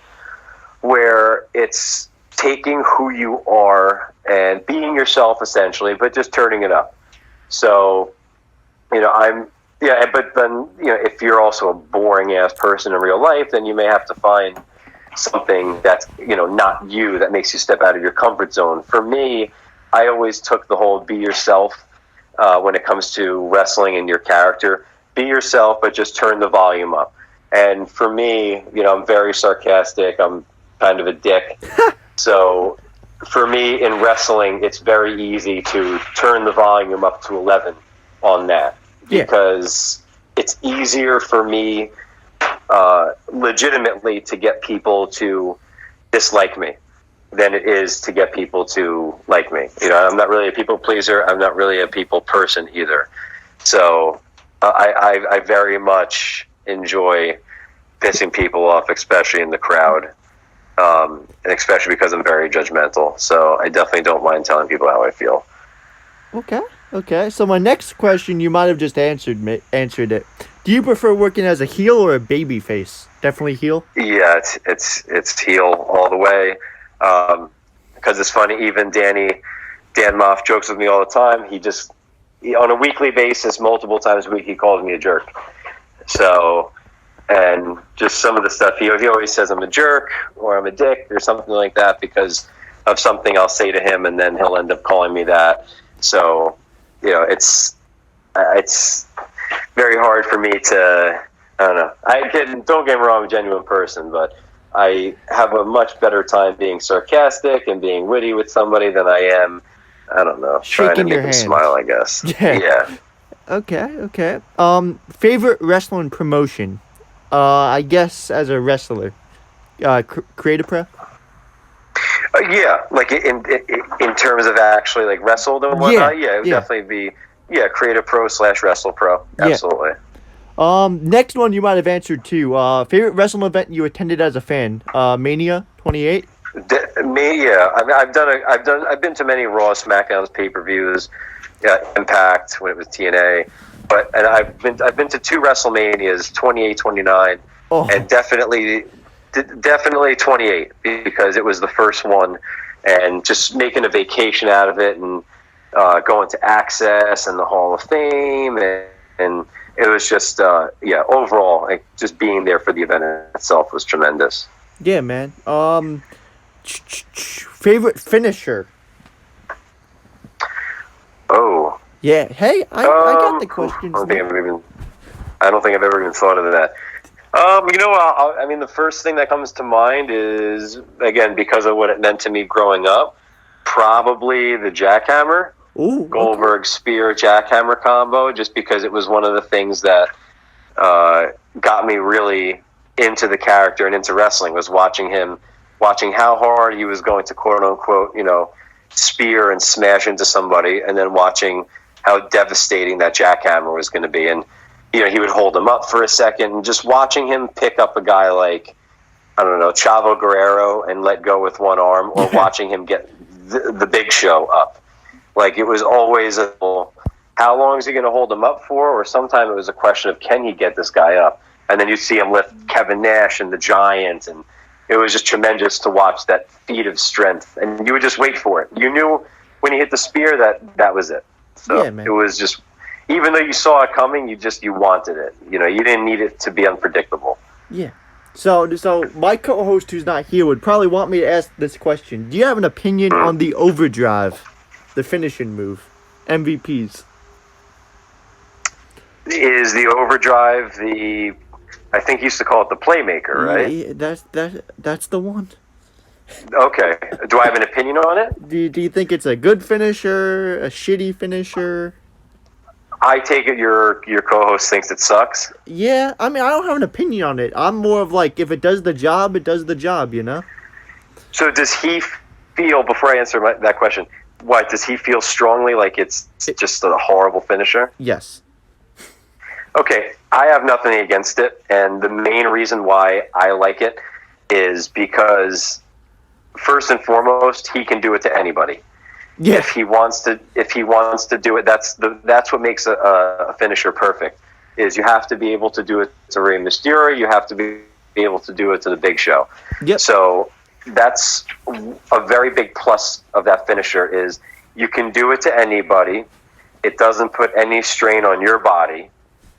where it's taking who you are and being yourself essentially, but just turning it up. So, but then, if you're also a boring ass person in real life, then you may have to find something that's, not you, that makes you step out of your comfort zone. For me, I always took the whole be yourself when it comes to wrestling and your character. Be yourself, but just turn the volume up. And for me, I'm very sarcastic. I'm kind of a dick. So for me in wrestling, it's very easy to turn the volume up to 11 on that. Because it's easier for me legitimately to get people to dislike me than it is to get people to like me. I'm not really a people pleaser. I'm not really a people person either. So I very much enjoy pissing people off, especially in the crowd, and especially because I'm very judgmental. So I definitely don't mind telling people how I feel. Okay. Okay, so my next question, you might have just answered it. Do you prefer working as a heel or a baby face? Definitely heel. Yeah, it's heel all the way. Because it's funny, even Dan Moff jokes with me all the time. He on a weekly basis, multiple times a week, he calls me a jerk. So, and just some of the stuff he always says I'm a jerk or I'm a dick or something like that because of something I'll say to him, and then he'll end up calling me that. So, it's very hard for me to. I don't know. Don't get me wrong, I'm a genuine person, but I have a much better time being sarcastic and being witty with somebody than I am, I don't know, trying to make them smile, I guess. Yeah. Okay. Favorite wrestling promotion? I guess as a wrestler, Creative Pro. Yeah, like in terms of actually like wrestled and whatnot. Yeah, it would definitely be Creative Pro / Wrestle Pro. Absolutely. Next one you might have answered too. Favorite wrestling event you attended as a fan? Mania 28. Yeah, I mean, I've been to many Raw, SmackDowns, pay-per-views, Impact when it was TNA, and I've been to 2 WrestleManias, 28, 29, and definitely 28 because it was the first one, and just making a vacation out of it, and going to Access and the Hall of Fame, and it was just overall, like, just being there for the event itself was tremendous. Yeah, man. Favorite finisher? Oh. Yeah. Hey, I got the questions. I don't think I've ever even thought of that. I mean, the first thing that comes to mind is, again, because of what it meant to me growing up, probably the jackhammer. Ooh, Goldberg spear jackhammer combo, just because it was one of the things that got me really into the character and into wrestling, was watching how hard he was going to quote unquote, spear and smash into somebody, and then watching how devastating that jackhammer was going to be. And he would hold him up for a second, and just watching him pick up a guy like, I don't know, Chavo Guerrero and let go with one arm, or watching him get the Big Show up. Like, it was always how long is he going to hold him up for? Or sometimes it was a question of, can he get this guy up? And then you see him lift Kevin Nash and the Giant, and it was just tremendous to watch that feat of strength. And you would just wait for it. You knew when he hit the spear that was it. So it was just, even though you saw it coming, you wanted it. You didn't need it to be unpredictable. Yeah. So my co-host who's not here would probably want me to ask this question. Do you have an opinion on the overdrive? The finishing move, MVPs. Is the overdrive I think he used to call it the playmaker, right? Yeah, that's the one. Okay. Do I have an opinion on it? Do you think it's a good finisher, a shitty finisher? I take it your co-host thinks it sucks. Yeah, I mean, I don't have an opinion on it. I'm more of like, if it does the job, it does the job, So does he feel, before I answer that question, does he feel strongly like it's just a horrible finisher? Yes. Okay, I have nothing against it, and the main reason why I like it is because, first and foremost, he can do it to anybody. Yeah. If he wants to do it, that's what makes a finisher perfect. Is you have to be able to do it to Rey Mysterio, you have to be able to do it to the Big Show. Yep. So that's a very big plus of that finisher, is you can do it to anybody. It doesn't put any strain on your body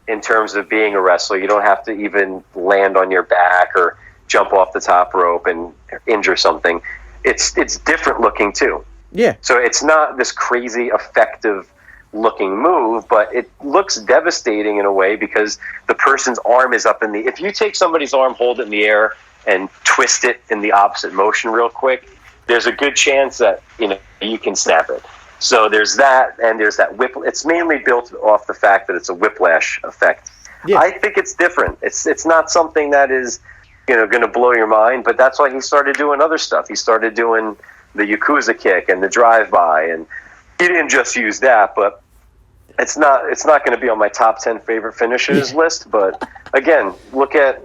in terms of being a wrestler. You don't have to even land on your back or jump off the top rope and injure something. It's different looking too. Yeah. So it's not this crazy effective looking move, but it looks devastating in a way because the person's arm is up in the... If you take somebody's arm, hold it in the air, and twist it in the opposite motion real quick, there's a good chance that you can snap it. So there's that, and there's that whip. It's mainly built off the fact that it's a whiplash effect. Yeah. I think it's different. It's not something that is going to blow your mind, but that's why he started doing other stuff. He started doing the Yakuza kick and the drive-by, and he didn't just use that, but it's not going to be on my top 10 favorite finishers list. But again, look at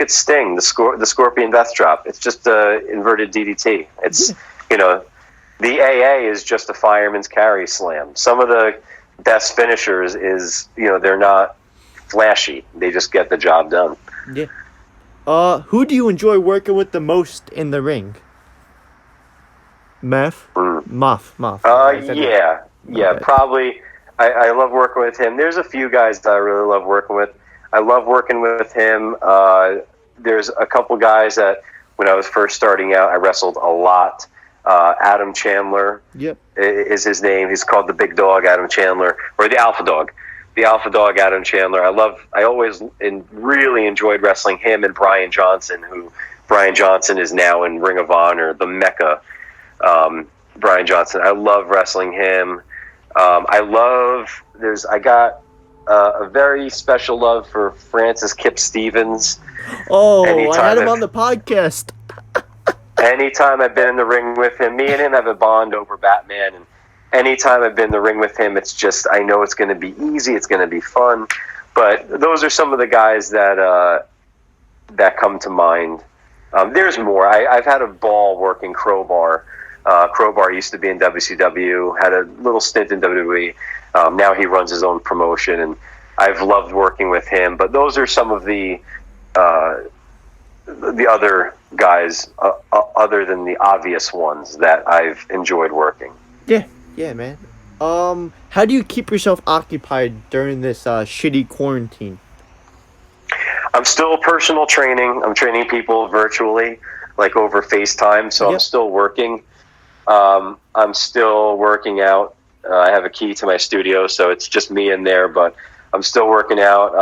Sting, the Scorpion Death Drop. It's just a inverted DDT. It's the AA is just a fireman's carry slam. Some of the best finishers is, they're not flashy. They just get the job done. Yeah. Who do you enjoy working with the most in the ring? Muff. Yeah, probably. I love working with him. There's a few guys that I really love working with. I love working with him. There's a couple guys that when I was first starting out, I wrestled a lot. Adam Chandler is his name. He's called the Big Dog, Adam Chandler, or the Alpha Dog. The Alpha Dog, Adam Chandler. I always really enjoyed wrestling him and Brian Johnson, who Brian Johnson is now in Ring of Honor, the Mecca. Brian Johnson. I love wrestling him. I got a very special love for Francis Kip Stevens. Oh, I had him on the podcast. Anytime I've been in the ring with him, me and him have a bond over Batman, and anytime I've been in the ring with him, it's just, I know it's going to be easy, it's going to be fun. But those are some of the guys that come to mind. There's more. I've had a ball working Crowbar. Crowbar used to be in WCW, had a little stint in WWE. Now he runs his own promotion, and I've loved working with him. But those are some of the other guys, other than the obvious ones, that I've enjoyed working. Yeah, man. How do you keep yourself occupied during this shitty quarantine? I'm still personal training. I'm training people virtually, like over FaceTime, so I'm still working. I'm still working out. I have a key to my studio, so it's just me in there, but I'm still working out.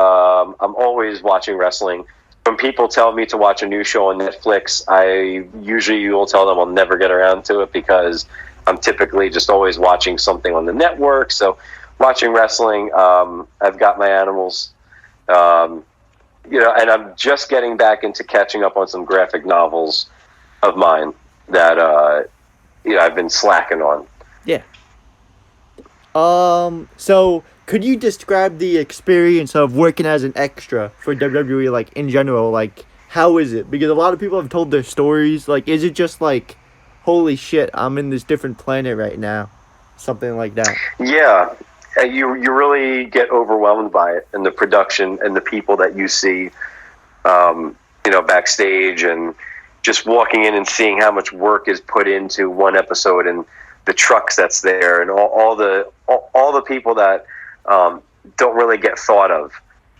I'm always watching wrestling. When people tell me to watch a new show on Netflix, I usually will tell them I'll never get around to it because I'm typically just always watching something on the network. So watching wrestling, I've got my animals, and I'm just getting back into catching up on some graphic novels of mine that, I've been slacking on. Yeah. So could you describe the experience of working as an extra for WWE, like, in general? Like, how is it? Because a lot of people have told their stories. Like, is it just like, holy shit, I'm in this different planet right now? Something like that. Yeah. You really get overwhelmed by it, and the production and the people that you see, backstage, and just walking in and seeing how much work is put into one episode, and the trucks that's there, and all the people that don't really get thought of,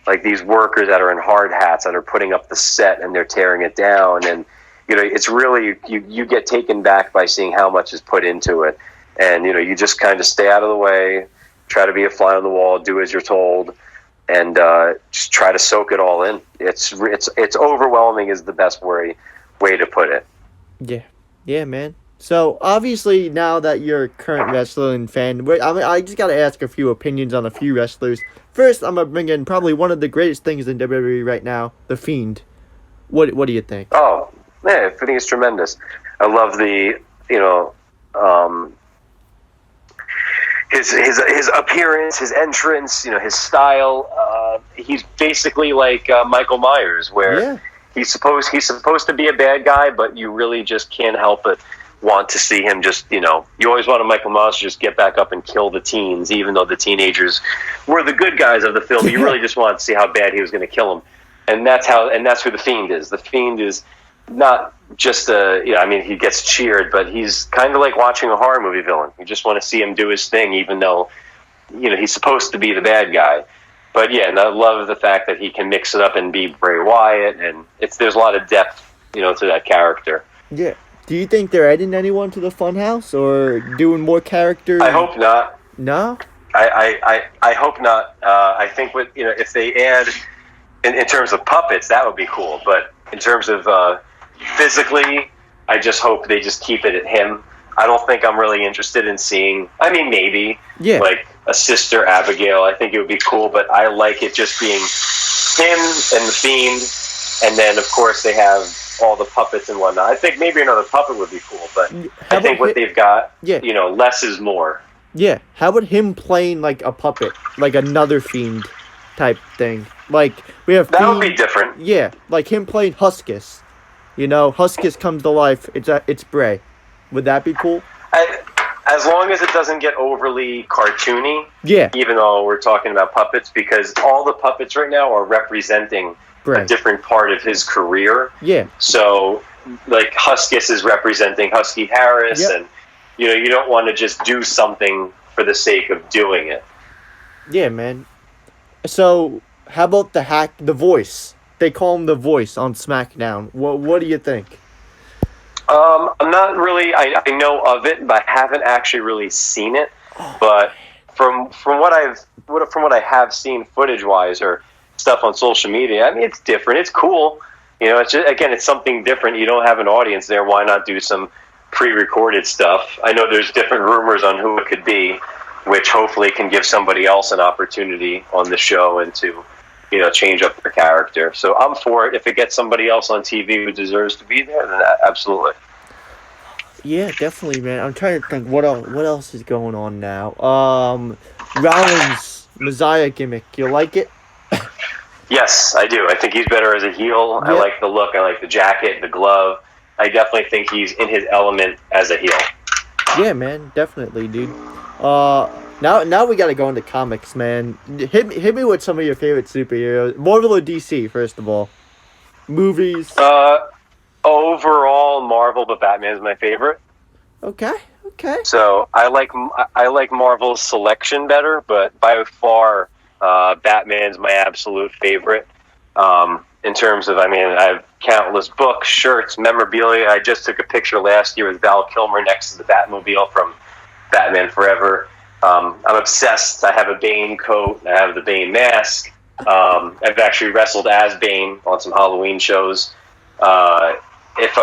like these workers that are in hard hats that are putting up the set and they're tearing it down, and it's really you get taken back by seeing how much is put into it, and you just kind of stay out of the way, try to be a fly on the wall, do as you're told, and just try to soak it all in. It's overwhelming is the best way to put it. Yeah, man. So, obviously, now that you're a current wrestling fan, I just got to ask a few opinions on a few wrestlers. First, I'm going to bring in probably one of the greatest things in WWE right now, The Fiend. What do you think? Oh, yeah, I think it's tremendous. I love the, his appearance, his entrance, his style. He's basically like Michael Myers, where he's supposed to be a bad guy, but you really just can't help it. Want to see him just, you always want a Michael Myers to just get back up and kill the teens, even though the teenagers were the good guys of the film. You really just wanted to see how bad he was going to kill them. And that's who the Fiend is. The Fiend is not just he gets cheered, but he's kind of like watching a horror movie villain. You just want to see him do his thing, even though, he's supposed to be the bad guy. But yeah, and I love the fact that he can mix it up and be Bray Wyatt, and there's a lot of depth, to that character. Yeah. Do you think they're adding anyone to the Funhouse or doing more characters? I hope not. No? I hope not. I think if they add in terms of puppets, that would be cool. But in terms of physically, I just hope they just keep it at him. I don't think I'm really interested in seeing. I mean, maybe like a Sister Abigail. I think it would be cool, but I like it just being him and the Fiend, and then of course they have all the puppets and whatnot. I think maybe another puppet would be cool, but I think what they've got, less is more. Yeah. How about him playing like a puppet, like another Fiend type thing? Like we have that would be different. Yeah, like him playing Huskus. Huskus comes to life. It's Bray. Would that be cool? As long as it doesn't get overly cartoony. Yeah. Even though we're talking about puppets, because all the puppets right now are representing a different part of his career. Yeah. So, like, Huskus is representing Husky Harris, and you don't want to just do something for the sake of doing it. Yeah, man. So, how about the Voice? They call him the Voice on SmackDown. What do you think? I'm not really. I know of it, but I haven't actually really seen it. But from what I have seen footage wise or stuff on social media, I mean, it's different. It's cool. It's just, again, it's something different. You don't have an audience there. Why not do some pre-recorded stuff? I know there's different rumors on who it could be, which hopefully can give somebody else an opportunity on the show and to, change up their character. So I'm for it. If it gets somebody else on TV who deserves to be there, then absolutely. Yeah, definitely, man. I'm trying to think what else is going on now. Rollins' Messiah gimmick. You like it? Yes, I do. I think he's better as a heel. Yep. I like the look. I like the jacket, the glove. I definitely think he's in his element as a heel. Yeah, man. Definitely, dude. Now we got to go into comics, man. Hit me with some of your favorite superheroes. Marvel or DC, first of all? Movies? Overall, Marvel, but Batman's my favorite. Okay. So I like Marvel's selection better, but by far, Batman's my absolute favorite. In terms of, I have countless books, shirts, memorabilia. I just took a picture last year with Val Kilmer next to the Batmobile from Batman Forever. I'm obsessed. I have a Bane coat. I have the Bane mask. I've actually wrestled as Bane on some Halloween shows. It's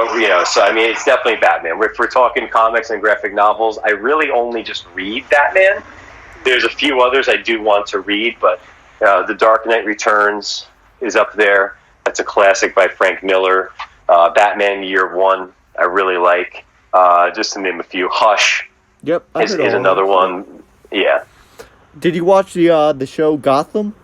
definitely Batman. If we're talking comics and graphic novels, I really only just read Batman. There's a few others I do want to read, but The Dark Knight Returns is up there. That's a classic by Frank Miller. Batman Year One, I really like. Just to name a few. Hush. Yep, is another one. Yeah. Did you watch the show Gotham?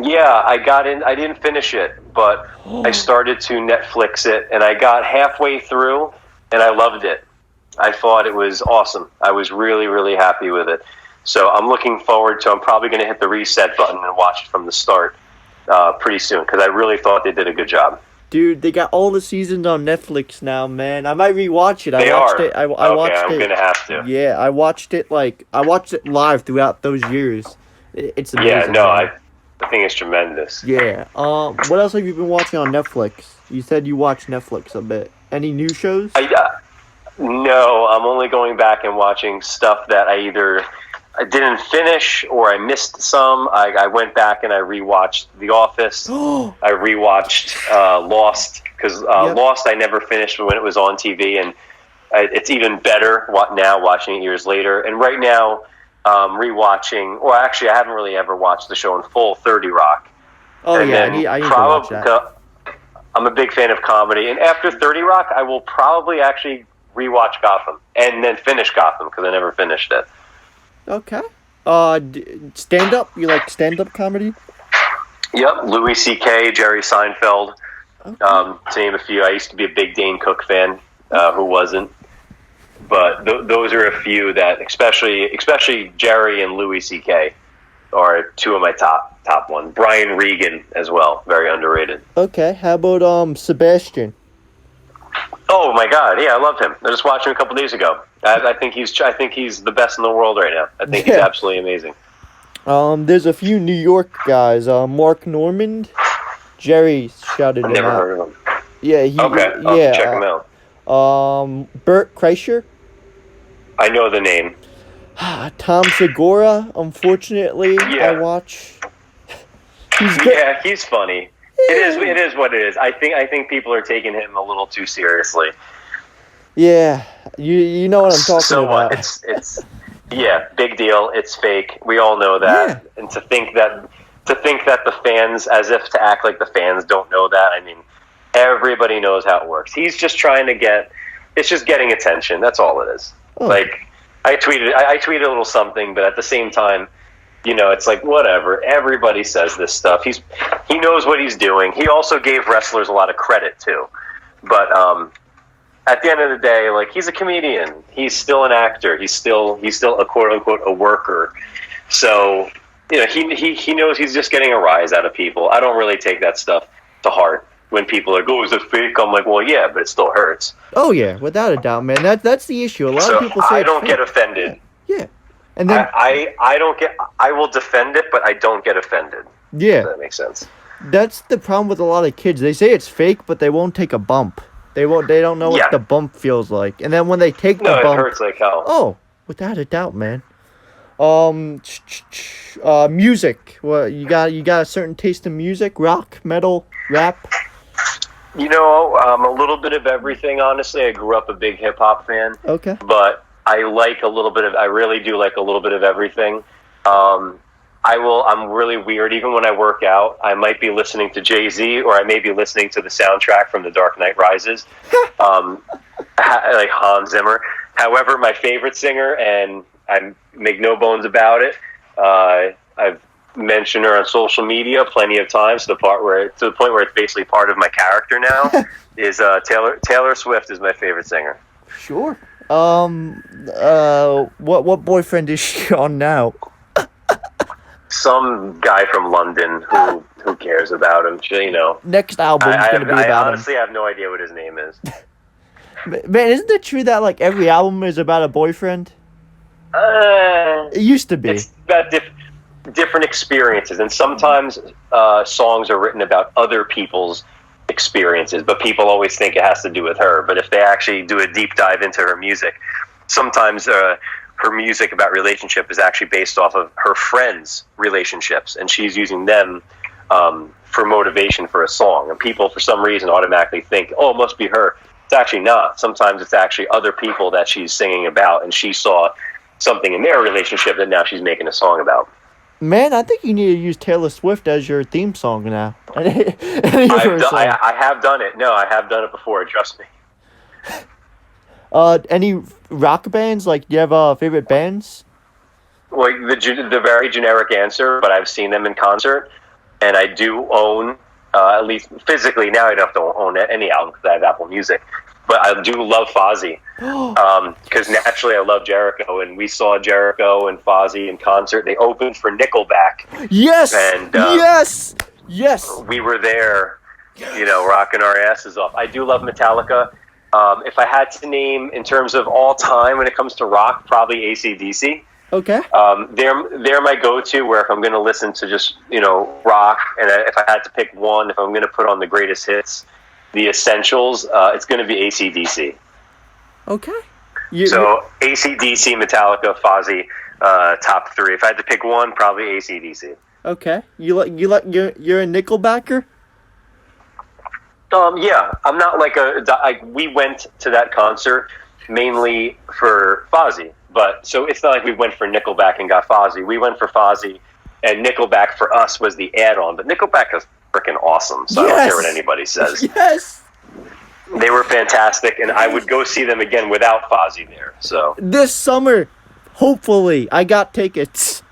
Yeah, I got in. I didn't finish it, but I started to Netflix it, and I got halfway through, and I loved it. I thought it was awesome. I was really, really happy with it. So I'm looking forward to. I'm probably going to hit the reset button and watch it from the start pretty soon because I really thought they did a good job. Dude, they got all the seasons on Netflix now, man. I might rewatch it. I watched it. I'm gonna have to. Yeah, I watched it live throughout those years. It's amazing. Yeah, no, I think it's tremendous. Yeah. What else have you been watching on Netflix? You said you watch Netflix a bit. Any new shows? No, I'm only going back and watching stuff that I didn't finish or I missed some. I went back and I rewatched The Office. I rewatched Lost because Lost I never finished when it was on TV, and it's even better now watching it years later. And right now, rewatching. Well, actually, I haven't really ever watched the show in full. 30 Rock. Oh, and I need to watch that. I'm a big fan of comedy, and after 30 Rock, I will probably actually rewatch Gotham and then finish Gotham because I never finished it. Okay. Stand-up? You like stand-up comedy? Yep. Louis C.K., Jerry Seinfeld. Okay. To name a few. I used to be a big Dane Cook fan. Who wasn't? But those are a few that, especially Jerry and Louis C.K. are two of my top one. Brian Regan as well. Very underrated. Okay. How about Sebastian? Oh my God! Yeah, I love him. I just watched him a couple days ago. I think he's the best in the world right now. I think he's absolutely amazing. There's a few New York guys. Mark Normand, Jerry shouted him out. I've never heard of him. Yeah, I'll check him out. Bert Kreischer. I know the name. Tom Segura. Unfortunately, I watch. He's good. Yeah, he's funny. It is what it is. I think people are taking him a little too seriously. Yeah, you know what I'm talking about. It's big deal. It's fake. We all know that. Yeah. And to think that the fans, as if to act like the fans don't know that. I mean, everybody knows how it works. He's just trying to it's just getting attention. That's all it is. Oh. Like I tweeted a little something, but at the same time, it's like whatever. Everybody says this stuff. He knows what he's doing. He also gave wrestlers a lot of credit too, but at the end of the day, like, he's a comedian. He's still an actor. He's still a quote unquote a worker. So, he knows he's just getting a rise out of people. I don't really take that stuff to heart. When people are like, "Oh, is it fake?" I'm like, "Well, yeah, but it still hurts." Oh yeah, without a doubt, man. That's the issue. A lot of people say I don't get offended. Yeah, and then I don't get. I will defend it, but I don't get offended. Yeah, if that makes sense. That's the problem with a lot of kids. They say it's fake, but they won't take a bump. They don't know what the bump feels like. And then when they take the bump, it hurts like hell. Oh, without a doubt, man. Music. What you got a certain taste in music? Rock, metal, rap? A little bit of everything, honestly. I grew up a big hip hop fan. Okay. But I really do like a little bit of everything. I'm really weird. Even when I work out, I might be listening to Jay-Z, or I may be listening to the soundtrack from The Dark Knight Rises, like Hans Zimmer. However, my favorite singer, and I make no bones about it, I've mentioned her on social media plenty of times to the point where it's basically part of my character now, is Taylor Swift is my favorite singer. Sure. What boyfriend is she on now? Some guy from London who cares about him. Next album's gonna be about him. I honestly have no idea what his name is. Man, isn't it true that like every album is about a boyfriend? It used to be. It's about different experiences, and sometimes songs are written about other people's experiences, but people always think it has to do with her. But if they actually do a deep dive into her music, sometimes her music about relationship is actually based off of her friends' relationships, and she's using them for motivation for a song. And people, for some reason, automatically think, oh, it must be her. It's actually not. Sometimes it's actually other people that she's singing about, and she saw something in their relationship that now she's making a song about. Man, I think you need to use Taylor Swift as your theme song now. I have done it. No, I have done it before. Trust me. Any rock bands? Like, do you have favorite bands? Well, the very generic answer, but I've seen them in concert, and I do own, at least physically, now I don't have to own any album because I have Apple Music, but I do love Fozzy, because naturally I love Jericho, and we saw Jericho and Fozzy in concert. They opened for Nickelback. Yes! And, yes! We were there, rocking our asses off. I do love Metallica. If I had to name in terms of all time when it comes to rock, probably AC/DC. Okay. They're my go-to, where if I'm going to listen to just, rock, and if I had to pick one, if I'm going to put on the greatest hits, the essentials, it's going to be AC/DC. Okay. So AC/DC, Metallica, Fozzy, top three. If I had to pick one, probably AC/DC. Okay. You're a Nickelbacker? Yeah, I'm not we went to that concert mainly for Fozzy, but so it's not like we went for Nickelback and got Fozzy. We went for Fozzy, and Nickelback for us was the add-on, but Nickelback is freaking awesome, so I don't care what anybody says. Yes! They were fantastic, and I would go see them again without Fozzy there, so. This summer, hopefully, I got tickets.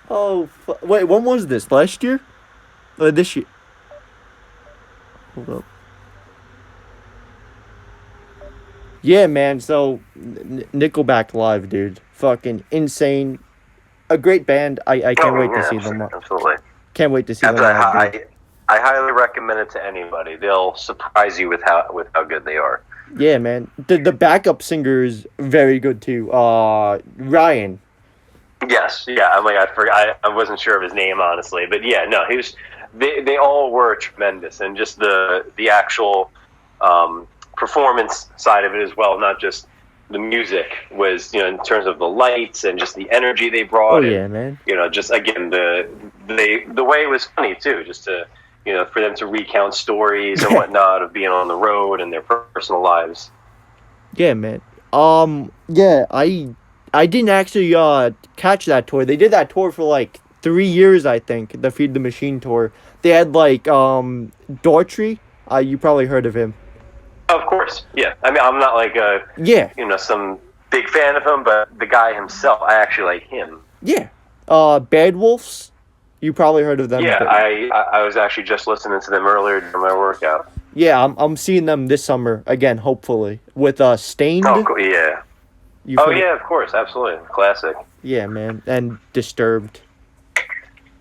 Wait, when was this? Last year? Or this year? Hold up. Yeah, man, so Nickelback live, dude. Fucking insane. A great band. I can't wait to see them. Absolutely. Can't wait to see them live. I highly recommend it to anybody. They'll surprise you with how good they are. Yeah, man. The backup singer is very good too. Ryan. Yes, yeah. I wasn't sure of his name, honestly, but yeah, no, he was. They all were tremendous, and just the actual performance side of it as well, not just the music, was in terms of the lights and just the energy they brought. Oh yeah, man. Just again the way it was funny too, just to for them to recount stories and whatnot of being on the road and their personal lives. Yeah, man. Yeah, I didn't actually catch that tour. They did that tour for like 3 years, I think. The Feed the Machine tour. They had like Daughtry. You probably heard of him. Of course, yeah. I mean, I'm not like some big fan of him, but the guy himself, I actually like him. Yeah. Bad Wolves. You probably heard of them. Yeah, I was actually just listening to them earlier during my workout. Yeah, I'm seeing them this summer again, hopefully, with Stained. Oh, cool. Yeah. Yeah, of course, absolutely, classic. Yeah, man, and Disturbed.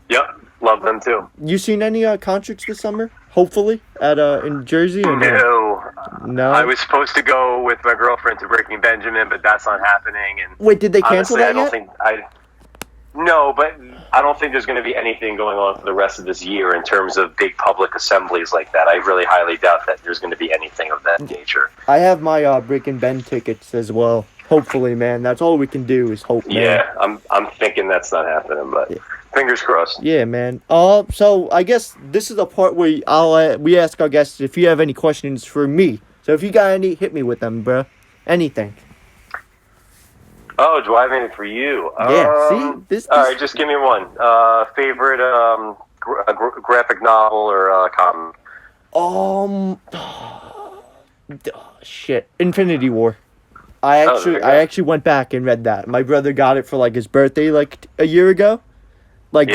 Yep, love them too. You seen any concerts this summer? Hopefully, at in Jersey or no? No. I was supposed to go with my girlfriend to Breaking Benjamin, but that's not happening. And wait, did they cancel that yet? No, but I don't think there's going to be anything going on for the rest of this year in terms of big public assemblies like that. I really highly doubt that there's going to be anything of that nature. I have my Breaking Ben tickets as well. Hopefully, man. That's all we can do is hope, man. Yeah, I'm thinking that's not happening, but fingers crossed. Yeah, man. So I guess this is the part where we ask our guests if you have any questions for me. So if you got any, hit me with them, bro. Anything. Oh, do I have anything for you? Yeah, see? This... All right, just give me one. Favorite graphic novel or comic? Shit. Infinity War. I actually went back and read that. My brother got it for like his birthday like a year ago. Like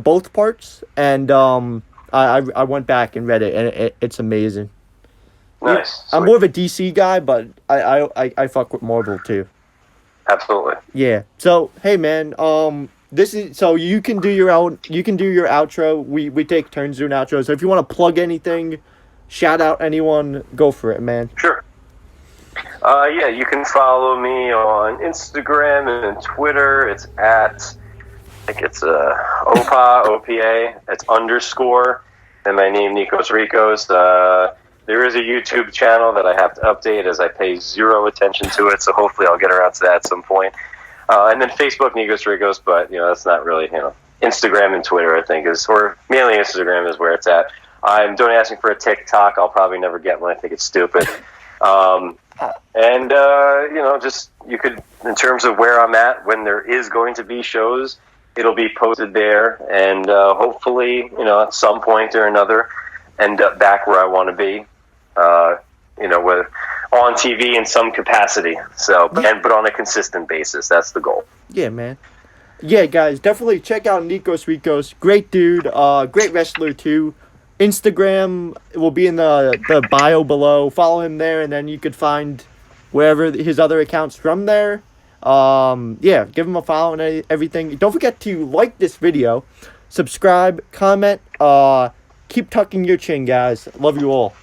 both parts, and I went back and read it, and it's amazing. Nice. I'm more of a DC guy, but I fuck with Marvel too. Absolutely. Yeah. So hey, man. This is so you can do your outro. We take turns doing outros. So if you want to plug anything, shout out anyone, go for it, man. Sure. Yeah, you can follow me on Instagram and Twitter. It's at, I think it's OPA. It's _, and my name Nikos Rikos. There is a YouTube channel that I have to update as I pay zero attention to it, so hopefully I'll get around to that at some point. And then Facebook Nikos Rikos, but that's not really Instagram and Twitter I think or mainly Instagram is where it's at. I'm don't asking for a TikTok. I'll probably never get one. I think it's stupid. And just you could, in terms of where I'm at when there is going to be shows, it'll be posted there, and hopefully at some point or another end up back where I want to be, with on TV in some capacity. So but on a consistent basis, that's the goal. Yeah, man. Yeah, guys, definitely check out Nikos Rikos. Great dude, great wrestler too. Instagram will be in the bio below. Follow him there, and then you could find wherever his other accounts from there. Give him a follow and everything. Don't forget to like this video, subscribe, comment. Keep tucking your chin, guys. Love you all.